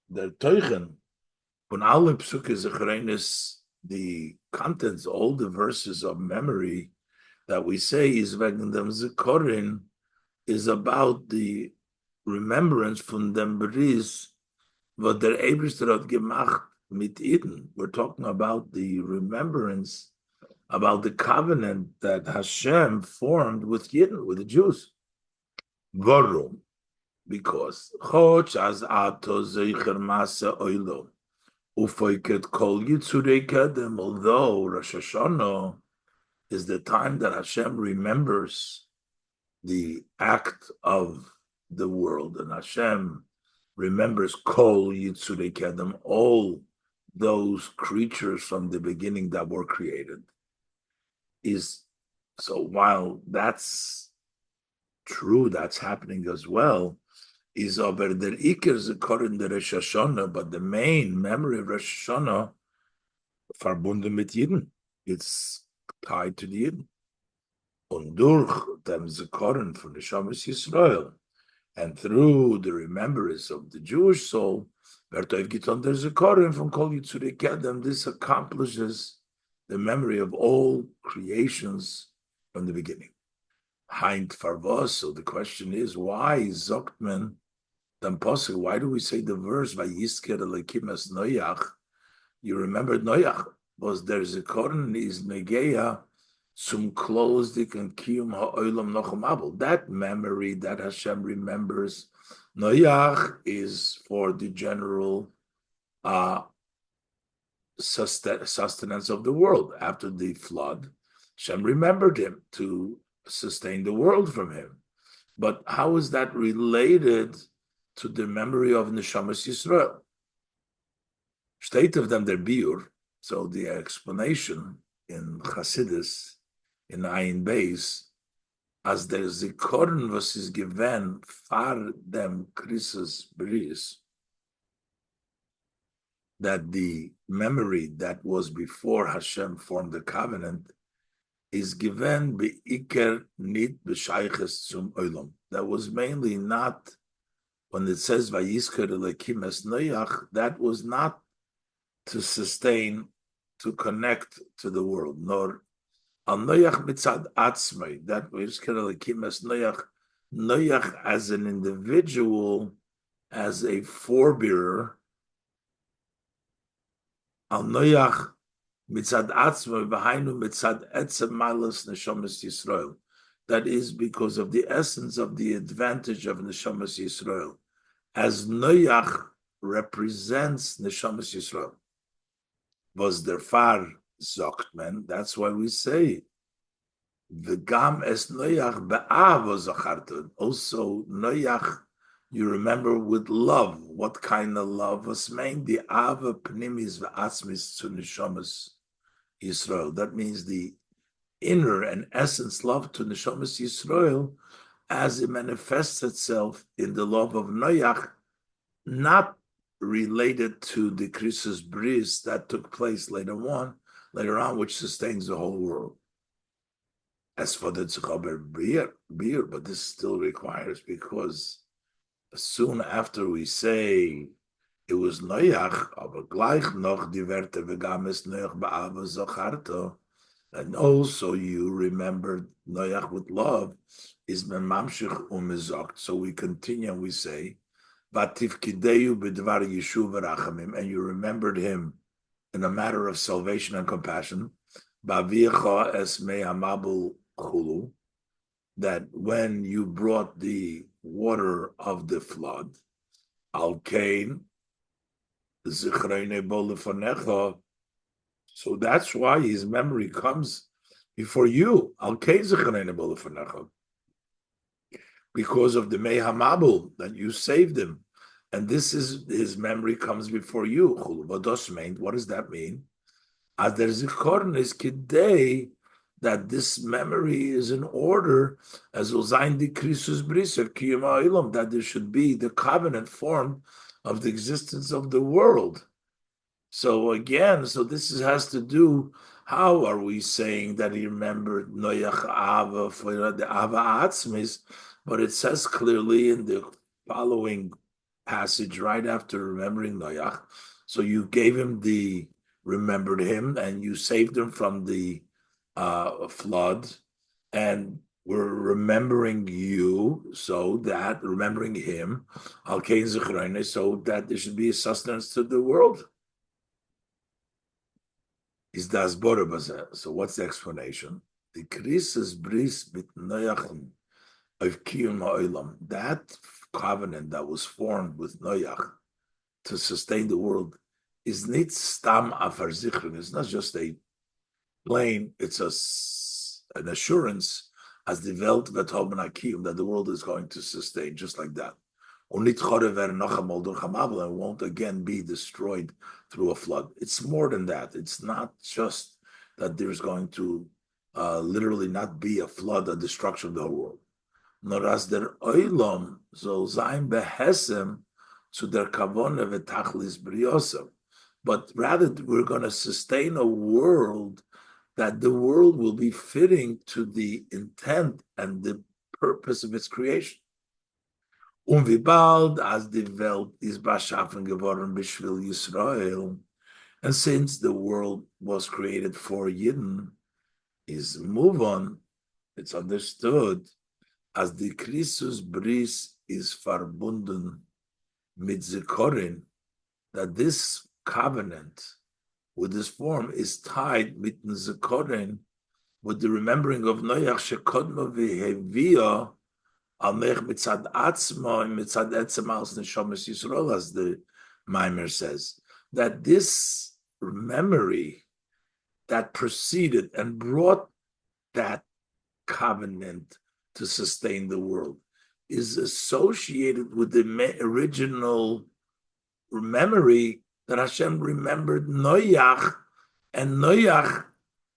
The Teuchen, von allen Psuke Zechreines, the contents, all the verses of memory that we say is wegen dem Zikorin, is about the remembrance von dem Bris, what der Ebrister hat gemacht mit Eden. We're talking about the remembrance, about the covenant that Hashem formed with Yidden, with the Jews. Warum? Because Choch as ato zeicher masa oilo. Ufoiket kol yitzurei kedem, although Rosh Hashanah is the time that Hashem remembers the act of the world, and Hashem remembers kol yitzurei kedem, all those creatures from the beginning that were created. So while that's true, that's happening as well, is over der Iker Zikorin the Rosh Hashanah, but the main memory of Rosh Hashanah verbunden mit Jeden. It's tied to the Jeden. Und durch dem Zikaron von Neshamas Yisrael, and through the remembrance of the Jewish soul, from Kol Yitzurei Kedem, this accomplishes the memory of all creations from the beginning. Heint Farvos, so the question is, why Zoktman then Posuk? Why do we say the verse by Yisker Elokim as Noach? You remember Noach was there Zikaron is Negeya zum Klosdik and Kiyum Ha'olam Nochem Abel. That memory that Hashem remembers Noach is for the general sustenance of the world. After the flood, Hashem remembered him to sustain the world from him. But how is that related to the memory of Neshamas Yisrael? State of them, their biur. So the explanation in Chassidus, in Ayin Beis, as der Zikaron was is given far dem Krisus Bris, that the memory that was before Hashem formed the covenant is given be'iker nit b'shayches zum olam. That was mainly not, when it says Vayisker Elokim es Noach, that was not to sustain, to connect to the world, nor al Noach mitzad atzmai, that Vayisker Elokim es Noach, Noach as an individual, as a forebearer, al Noach mitzad atzmai v'hainu mitzad etzem malas neshamas Yisrael. That is because of the essence of the advantage of neshamas Yisrael, as Noach represents neshamas Yisrael. Was der far Zoktman. That's why we say the gam es Noach be'ava zacharta. Also Noach, you remember with love. What kind of love was made? The ava pnimis ve'atzmis to neshamas Yisrael. That means the inner and essence love to neshamas Yisrael, as it manifests itself in the love of Noach, not related to the Krisus Bris that took place later on, which sustains the whole world. As for the Tzuchaber Bir, but this still requires, because soon after we say it was Noach, aber gleich noch die Werte v'gam es Noach ba'ava zacharto, and also you remembered Noach with love, is men mamshich umizokt. So we continue and we say, Vatifkideyu b'dvar yishuv v'rachamim, and you remembered him in a matter of salvation and compassion. Bavicha es me'amabul chulu, that when you brought the water of the flood, al kain zichreinei bo lefanecha. So that's why his memory comes before you. Al kain zichreinei bo lefanecha, because of the Mehamabul, that you saved him. And this is, his memory comes before you. What does that mean? As there's a Zikaron is Kidei, that this memory is in order, as Uzain di Krisus Briser, Kiyama Ilam, that there should be the covenant form of the existence of the world. So again, has to do, how are we saying that he remembered Noach Ava for the Ava Atzmis? But it says clearly in the following passage, right after remembering Noach, so you remembered him, and you saved him from the flood, and we're remembering you, so that, remembering him, so that there should be a sustenance to the world. Is das Borabaza. So what's the explanation? The Krisis Bris bit Noachim of Kiyum Ha'olam, that covenant that was formed with Noach to sustain the world, is not stam afar zichron. It's not just a plain, it's an assurance as the Welt wird haben Akiyum, that the world is going to sustain just like that. And won't again be destroyed through a flood. It's more than that. It's not just that there's going to literally not be a flood, a destruction of the whole world. Nor as der Olam soll sein behesem zu der Kavone v'tachlis briosam. but rather we're going to sustain a world that the world will be fitting to the intent and the purpose of its creation. Wie bald as die Welt ist beschaffen geworden bishvil Yisrael, and since the world was created for Yidden, is move on, it's understood as the Christus Bris is verbunden mit Zikorin, that this covenant with this form is tied with Zikorin, with the remembering of Noach shekodma v'hevia al nech mitzad atzma and mitzad etzem aus neshamas Yisrael, as the Maimer says, that this memory that preceded and brought that covenant to sustain the world is associated with the original memory that Hashem remembered Noach, and Noach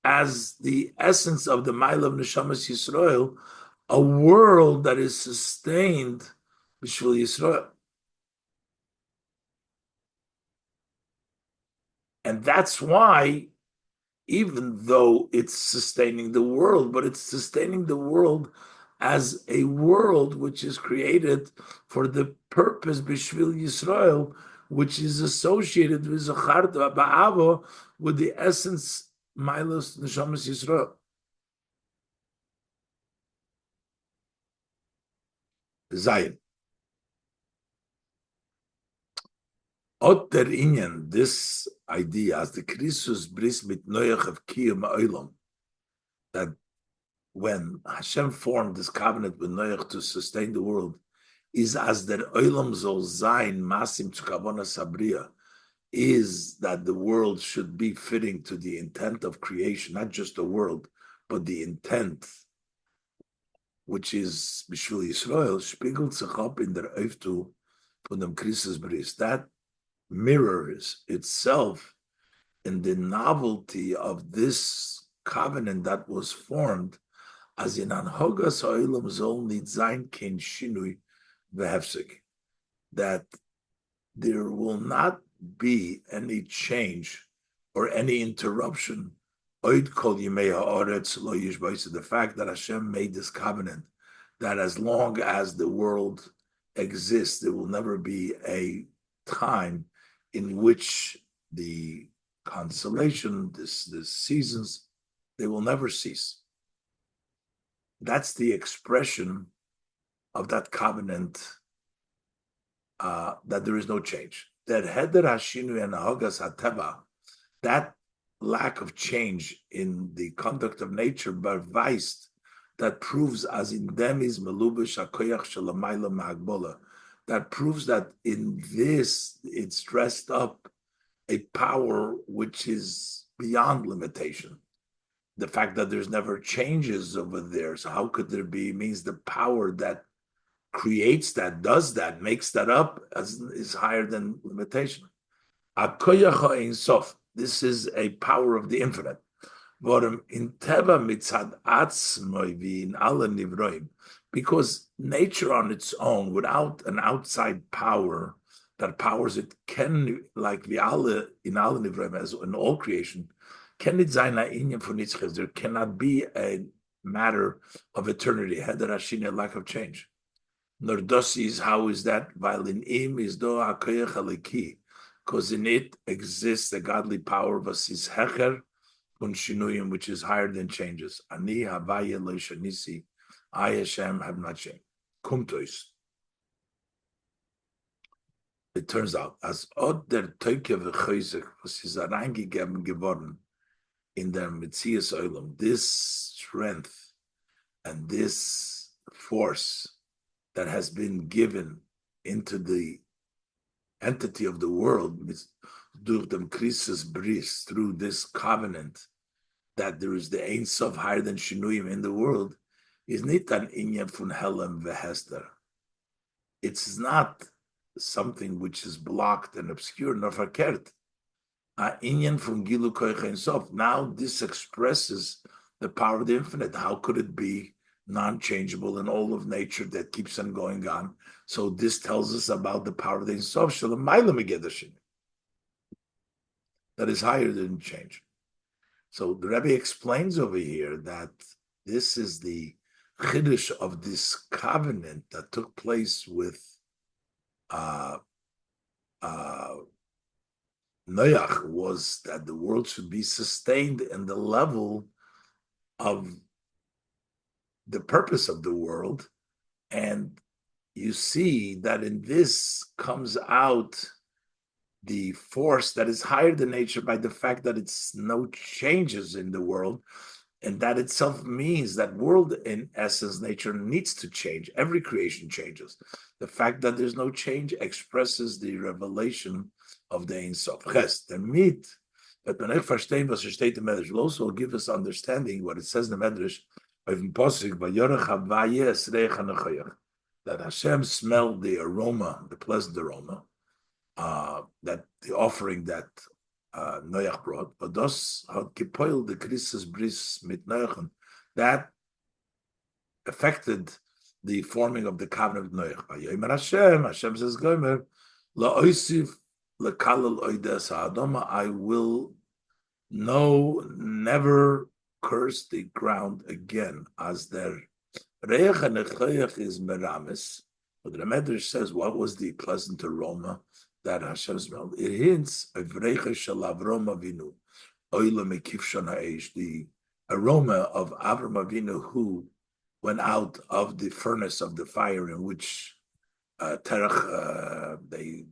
as the essence of the Mile of Neshamas Yisrael, a world that is sustained b'shvil Yisrael. And that's why, even though it's sustaining the world, but it's sustaining the world as a world which is created for the purpose b'shvil Yisrael, which is associated with Zacharta Ba'avo, with the essence Milos Neshamas Yisrael. Zayin. Otter Inyan, this idea, as the Christus bris mit Noach of Kiyum Olam, that when Hashem formed this covenant with Noach to sustain the world, is as der Olam zol zayin masim zu kavona sabriya, is that the world should be fitting to the intent of creation, not just the world, but the intent, which is B'shvil Yisrael, spiegelt sich up in der Öftu von dem Christus Bris. That mirrors itself in the novelty of this covenant that was formed, as in Anhogas Oilam Zol Nit Zayin Kein Shinui Vehefsek, that there will not be any change or any interruption. Oid Kol Yimei Haaretz Lo Yishbais, the fact that Hashem made this covenant, that as long as the world exists, there will never be a time in which the constellation, the seasons, they will never cease. That's the expression of that covenant, that there is no change. That heder hashinu and hagas hateva, that lack of change in the conduct of nature, barvaist, that proves as in them is melubish hakoyach shalamayla ma'agbola, that proves that in this it's dressed up a power which is beyond limitation. The fact that there's never changes over there, so how could there be, means the power that creates that, does that, makes that up, is higher than limitation. This is a power of the infinite. Because nature on its own, without an outside power that powers it, can, like the Allah in Allah Nivroim, as in all creation, can it zayin ha'inyan for nitzches? There cannot be a matter of eternity, heder hashina, lack of change. Nordosi is, how is that? While in im is do hakoyach haliki, because in it exists the godly power of a sis hecher unshinuyim, which is higher than changes. Ani havaya lo shanisi, I Hashem have not changed. Kumtois. It turns out, as od der Teuke v'choizek, was is reingegeben geworden in der Metzias Olam, this strength and this force that has been given into the entity of the world, durch dem Christus Bris, through this covenant, that there is the Ein Sof higher than Shinuyim in the world, is nicht an inyan von Helem v'Hester. It's not something which is blocked and obscure, nor verkehrt. A inyan from Gilu Koich Ein Sof. Now this expresses the power of the infinite. How could it be non-changeable in all of nature that keeps on going on? So this tells us about the power of the Ein Sof. Shalom Ma'ila Megedashin. that is higher didn't change. So the Rebbe explains over here that this is the chiddush of this covenant that took place with uh, uh, Noach, was that the world should be sustained in the level of the purpose of the world. And you see that in this comes out the force that is higher than nature by the fact that it's no changes in the world. And that itself means that world, in essence, nature needs to change. Every creation changes. The fact that there's no change expresses the revelation of the Ein Sof. Ches, the meat. But when I verstehen, was steht im Medrash, will also give us understanding what it says in the Medrash, that Hashem smelled the aroma, the pleasant aroma, that the offering that Noach brought, but das hat gepoilt the Christus bris mit Noach, that affected the forming of the covenant of Noach. Vayomer Hashem says, Gomer, la'oisif lekalel oides ha'adama, I will never curse the ground again, as their reich and is meramis. But the Medrash says, what was the pleasant aroma that Hashem smelled? It hints of Reicha Shel Avram Avinu, Oila Mekifshon Ha'esh, the aroma of Avram Avinu, who went out of the furnace of the fire in which Terach they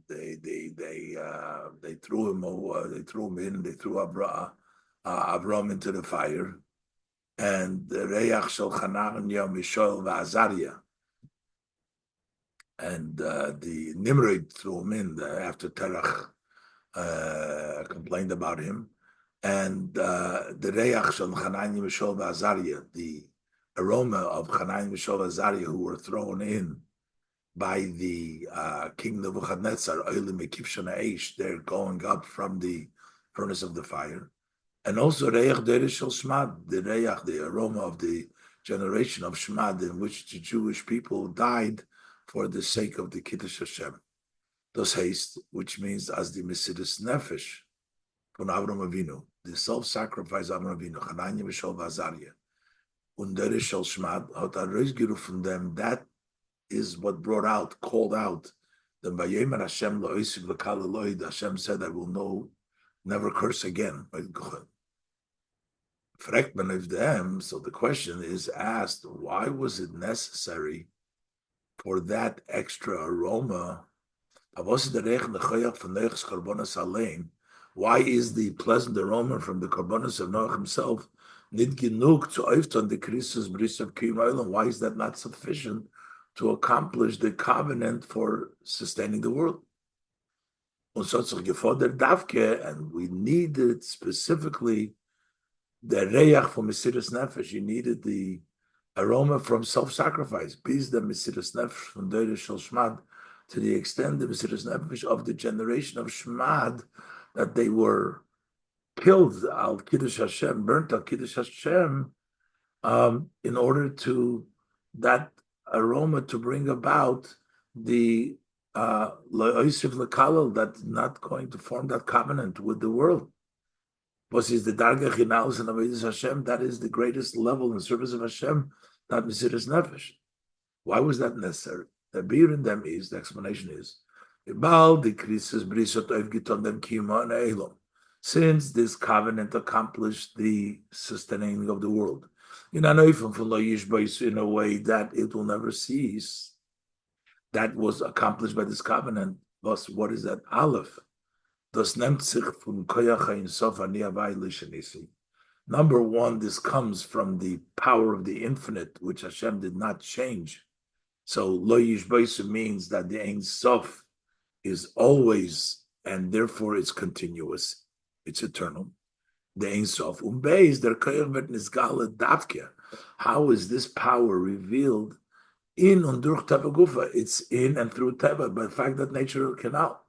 threw him in, they threw Avram into the fire, and the Reach Shel Chananya Mishael VaAzariah. And the Nimrod threw him in after Terach complained about him. And the Reach of Hanani, Mishael, Azariah, the aroma of Hanani, Mishael, Azariah, who were thrown in by the King Nebuchadnezzar, they're going up from the furnace of the fire. And also Reach Dereshel Shmad, the Reach, the aroma of the generation of Shmad, in which the Jewish people died for the sake of the Kiddush Hashem. Das heißt, which means as the Mesiris Nefesh from Avram Avinu, the self-sacrifice of Avram Avinu, Hananya Mishal Vazariah, und der Shel Shmad, hat rausgerufen them, that is what called out, the Vayomer Hashem lo'isiv l'kal Elohid, Hashem said, I will never curse again. Fragt man of them, so the question is asked, why was it necessary for that extra aroma? Why is the pleasant aroma from the korbanos of Noach himself nit genug to öfton the Christus bris of Kiyum? Why is that not sufficient to accomplish the covenant for sustaining the world? And we needed specifically the reach from Mesiras Nefesh. You needed the aroma from self-sacrifice. Bis the Mesiras Nefesh from Deir Shel Shmad, to the extent the Mesiras Nefesh of the generation of Shmad, that they were killed al Kiddush Hashem, burnt al Kiddush Hashem, in order to that aroma to bring about the Lo'osiv L'Kalel, that's not going to form that covenant with the world. What is the Dargah Chinaus and Avodas Hashem? That is the greatest level in service of Hashem, not Mesiras Nefesh. Why was that necessary? The beer in them is, the explanation is, since this covenant accomplished the sustaining of the world, in a way that it will never cease, that was accomplished by this covenant. Thus, what is that? Aleph. Number one, this comes from the power of the infinite, which Hashem did not change. So lo yishbaisu means that the Ein Sof is always, and therefore it's continuous, it's eternal. The Ein Sof umbeis der koyach vet nizgale davke. How is this power revealed in und durch Teva Gufa? It's in and through Teva, by the fact that nature cannot.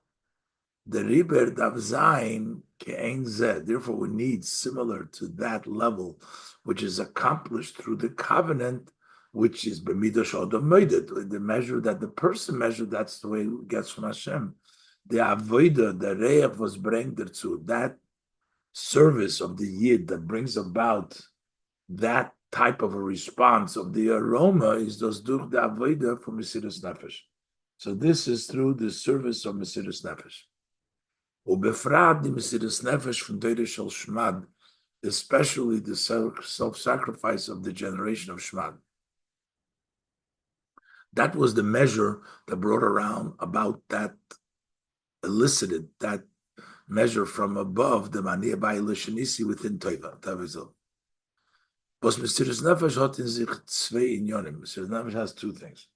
The riber dav zayin ke'ein zeh. Therefore, we need similar to that level, which is accomplished through the covenant, which is b'midash odom moeded, the measure that the person measured. That's the way it gets from Hashem. The avoida, the reich was bring dazu. That service of the Yid that brings about that type of a response of the aroma is those durch the avodah for Mesiras Nefesh. So this is through the service of Mesiras Nefesh. Ubefrad the Mesiras Nefesh from Teire Shel Shmad, especially the self-sacrifice of the generation of Shmad. That was the measure that brought around about that, elicited that measure from above, the Maniya Bai Lishanisi within Teva. Was Mesiras Nefesh hat in sich zwei Inyonim. Mesiras Nefesh has two things.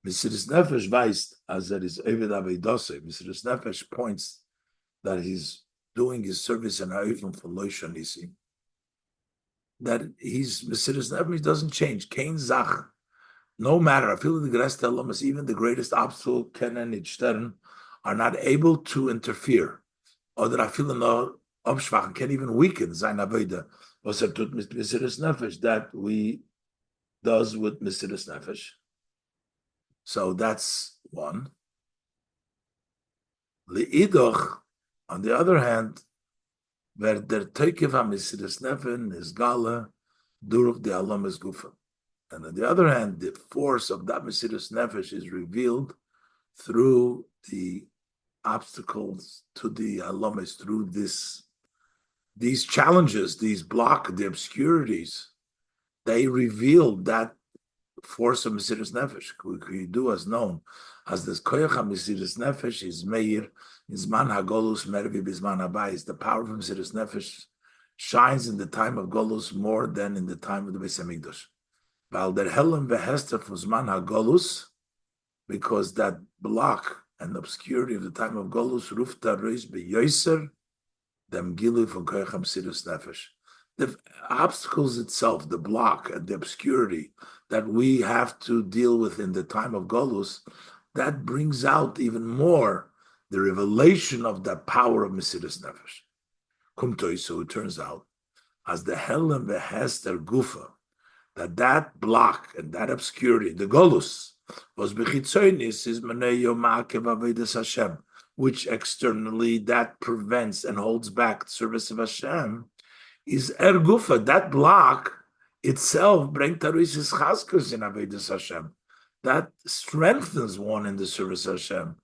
Mesiras Nefesh weist, as that is Eved Avedose. Mesiras Nefesh points that he's doing his service and Ha'ifim for Lo Shanisi. That he's Mesiras Nefesh doesn't change. Kein Zach. No matter, I feel the greatest Elamas, even the greatest obstacle, Ken and Ichtern, are not able to interfere. Or that I feel no Abschwachen can even weaken sein Avodah. Was tut mit Mesiras Nefesh that we does with Mesiras Nefesh. So that's one. Li'idoch, on the other hand, where der Teukev HaMesiras Nefesh is Gala durch the Alamas Gufa. And on the other hand, the force of that Mesiras Nefesh is revealed through the obstacles to the Alamas, through these challenges, these the obscurities. They reveal that force of Mesiras Nefesh. We do as known as this Koyach HaMesiras Nefesh is Meir, Zman HaGolus Mervi Bizman Habayis. The power of Mesiras Nefesh shines in the time of Golus more than in the time of the Beis Hamikdash. While der Helen Behester for Zman HaGolus, because that block and obscurity of the time of Golus, Rufta Reis Beyoser, dem Gilu from Koyach HaMesiras Nefesh. The obstacles itself, the block and the obscurity that we have to deal with in the time of Golus, that brings out even more the revelation of the power of Mesiras Nefesh. Kumtoi, so it turns out, as the Helen Behester Gufa, that block and that obscurity, the Golus, was Bechitzoinis is Maneyo Ma'akev Avedas Hashem, which externally that prevents and holds back the service of Hashem, is Gufa. That block itself brings Tarusis Chaskus in Avedas Hashem. That strengthens one in the service of Hashem.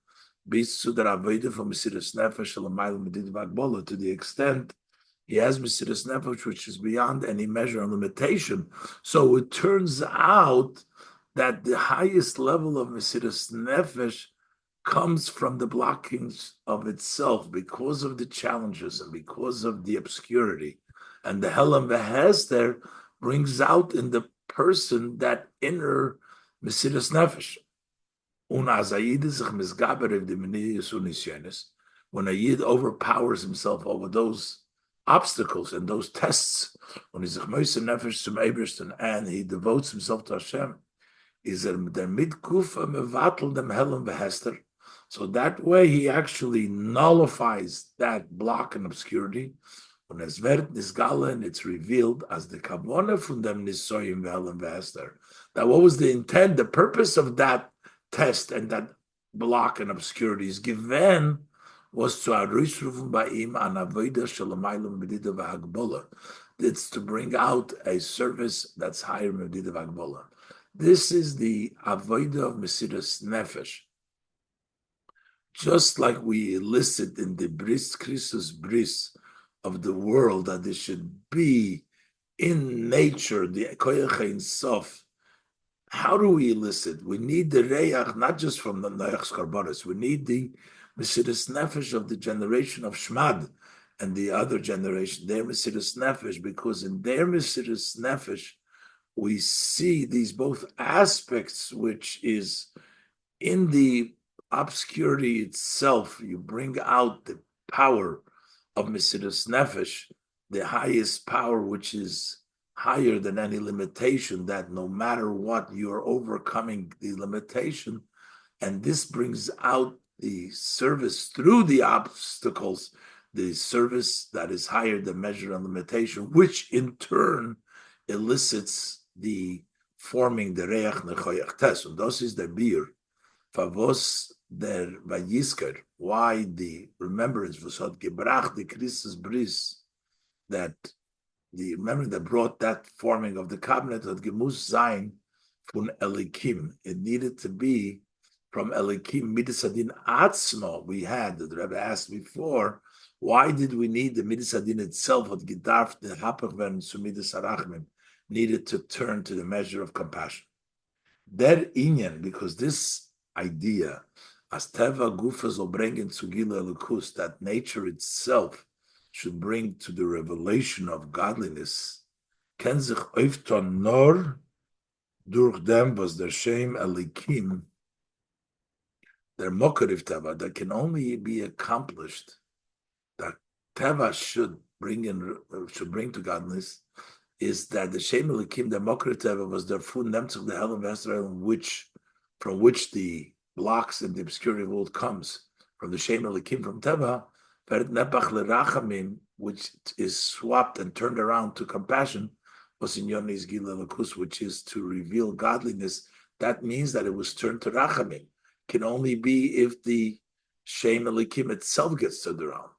Beats to the Aveda from Mesiras Nefesh Shalamayel Medid Vagbola, to the extent he has Mesiras Nefesh, which is beyond any measure and limitation. So it turns out that the highest level of Mesiras Nefesh comes from the blockings of itself because of the challenges and because of the obscurity. And the Helam Vehester brings out in the person that inner Mesiras Nefesh. When a Yid overpowers himself over those obstacles and those tests, when he's and he devotes himself to Hashem, is der mitkufa mevatel dem Helam Vehester. So that way he actually nullifies that block and obscurity. When es wird nisgala and it's revealed as the kavona from them nisoyim ve'elam ve'ester. That what was the intent, the purpose of that test and that block and obscurity is given was to arisruvum ba'im an avodah shalamaylam medida v'hagbola. It's to bring out a service that's higher medida v'hagbola. This is the avodah of Mesiras Nefesh. Just like we elicit in the bris Christus bris of the world that there should be in nature the koyach ein sof. How do we elicit? We need the reyach, not just from the Noach's karbanos. We need the Mesiras Nefesh of the generation of Shmad and the other generation, their Mesiras Nefesh, because in their Mesiras Nefesh we see these both aspects, which is in the obscurity itself, you bring out the power of Mesiras Nefesh, the highest power, which is higher than any limitation, that no matter what, you're overcoming the limitation. And this brings out the service through the obstacles, the service that is higher than measure and limitation, which in turn elicits the forming the reach nechoyach tes. And those is the beer. Favos der Vayisker, why the remembrance was hat gebracht the Christus bris, that the memory that brought that forming of the covenant of gemus sein von Elikim. It needed to be from Elikim Midas Adin Atzmo. We had, the Rebbe asked before, why did we need the Midas Adin itself? What gedarf the hapach ben zu Midas Arachmim needed to turn to the measure of compassion. That inyan, because this idea, as Teva Gufa will bring in Sugila Elukus, that nature itself should bring to the revelation of godliness, ken sich öfton nor durch dem was der Shem Elikim, their Mokariv Teva, that can only be accomplished, that Teva should bring to godliness, is that the Shem Elikim, the Mokariv Teva, was the food nemtzach the hell of Israel, from which the blocks in the obscurity world comes, from the Shem Elikim, from Teva, which is swapped and turned around to compassion, which is to reveal godliness. That means that it was turned to Rachamim. Can only be if the Shem Elikim itself gets turned around.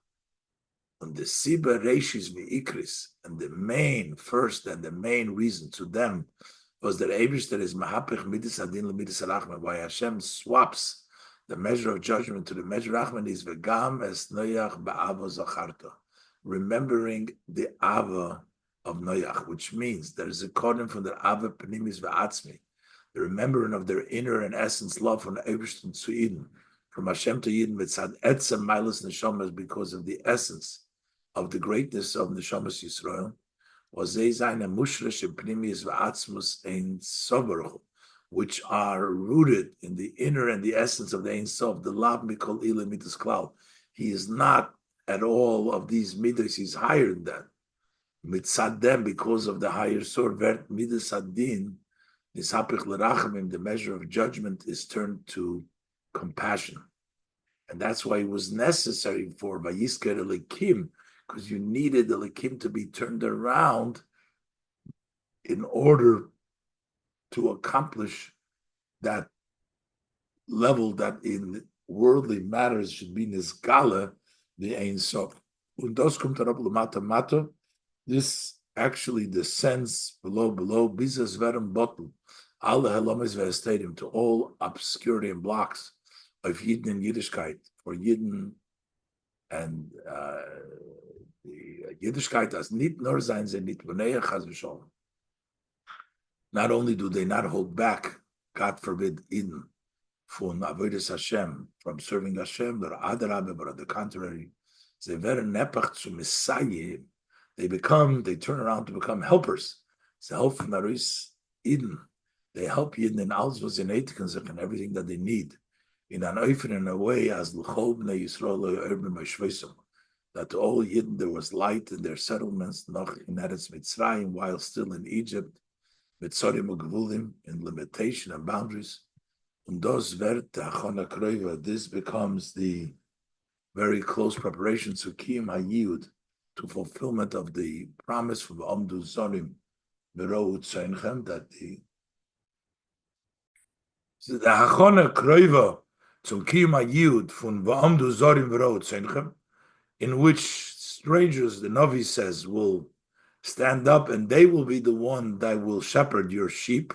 And the Siba Reishis Mi'ikris, and the main reason to them was that Abish that is Mahapich Midis Adin Lemidis Arachman, why Hashem swaps the measure of judgment to the measure of Rahman is Vegam es Noach ba'ava zacharta, remembering the Ava of Noach, which means there is a cordon from the Ava Penimis va'atzmi, the remembering of their inner and essence love from Eberstein to Eden, from Hashem to Eden, mitzad etzem milas neshamas, because of the essence of the greatness of neshamas Yisrael, was zeizayin mushresh penimis va'atzmus ein soberach, which are rooted in the inner and the essence of the Ein Sof, the Lav Mikol Ile Midas Klal. He is not at all of these midas, he's higher than that. Mitzadem, because of the higher sword, Vert Midas Adin, Nisapich Lerachamim, the measure of judgment is turned to compassion. And that's why it was necessary for Vayisker Elikim, because you needed the Elikim to be turned around in order to accomplish that level that in worldly matters should be nisgala, the Ein Sof. Und das kommt herab lemata mata. This actually descends below, bizas verem bottle, alle helames verstadium, to all obscurity and blocks of Yidden and Yiddishkeit, for Yidden and the Yiddishkeit as nit nor sein sie nit v'neach chas v'sholem. Not only do they not hold back, God forbid, Eden, from avodas Hashem, from serving Hashem, but on the contrary, they turn around to become helpers. They help from Eden. They help Eden in alles was in and everything that they need. In a way as that to all Yidden there was light in their settlements, noch in Eretz Mitzrayim, while still in Egypt, Mitzorim Ugvulim, in limitation and boundaries. This becomes the very close preparation to Kiyum HaYiyud, to fulfillment of the promise from Amdu Zorim Mero Utzenchem, that the Hachona Kroiva zum Kiyum HaYiyud from Amdu Zorim Mero Utzenchem, in which strangers, the Navi says, will stand up and they will be the one that will shepherd your sheep,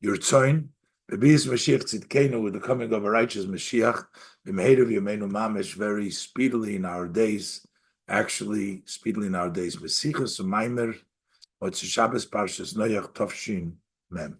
your tzoin. B'bi'is Mashiach Tzidkenu, with the coming of a righteous Mashiach, b'meherav Yameinu Mamish, very speedily in our days, actually speedily in our days. Mesichas Umaimer, what's Shabbos Parshas Noach Tovshin Mem.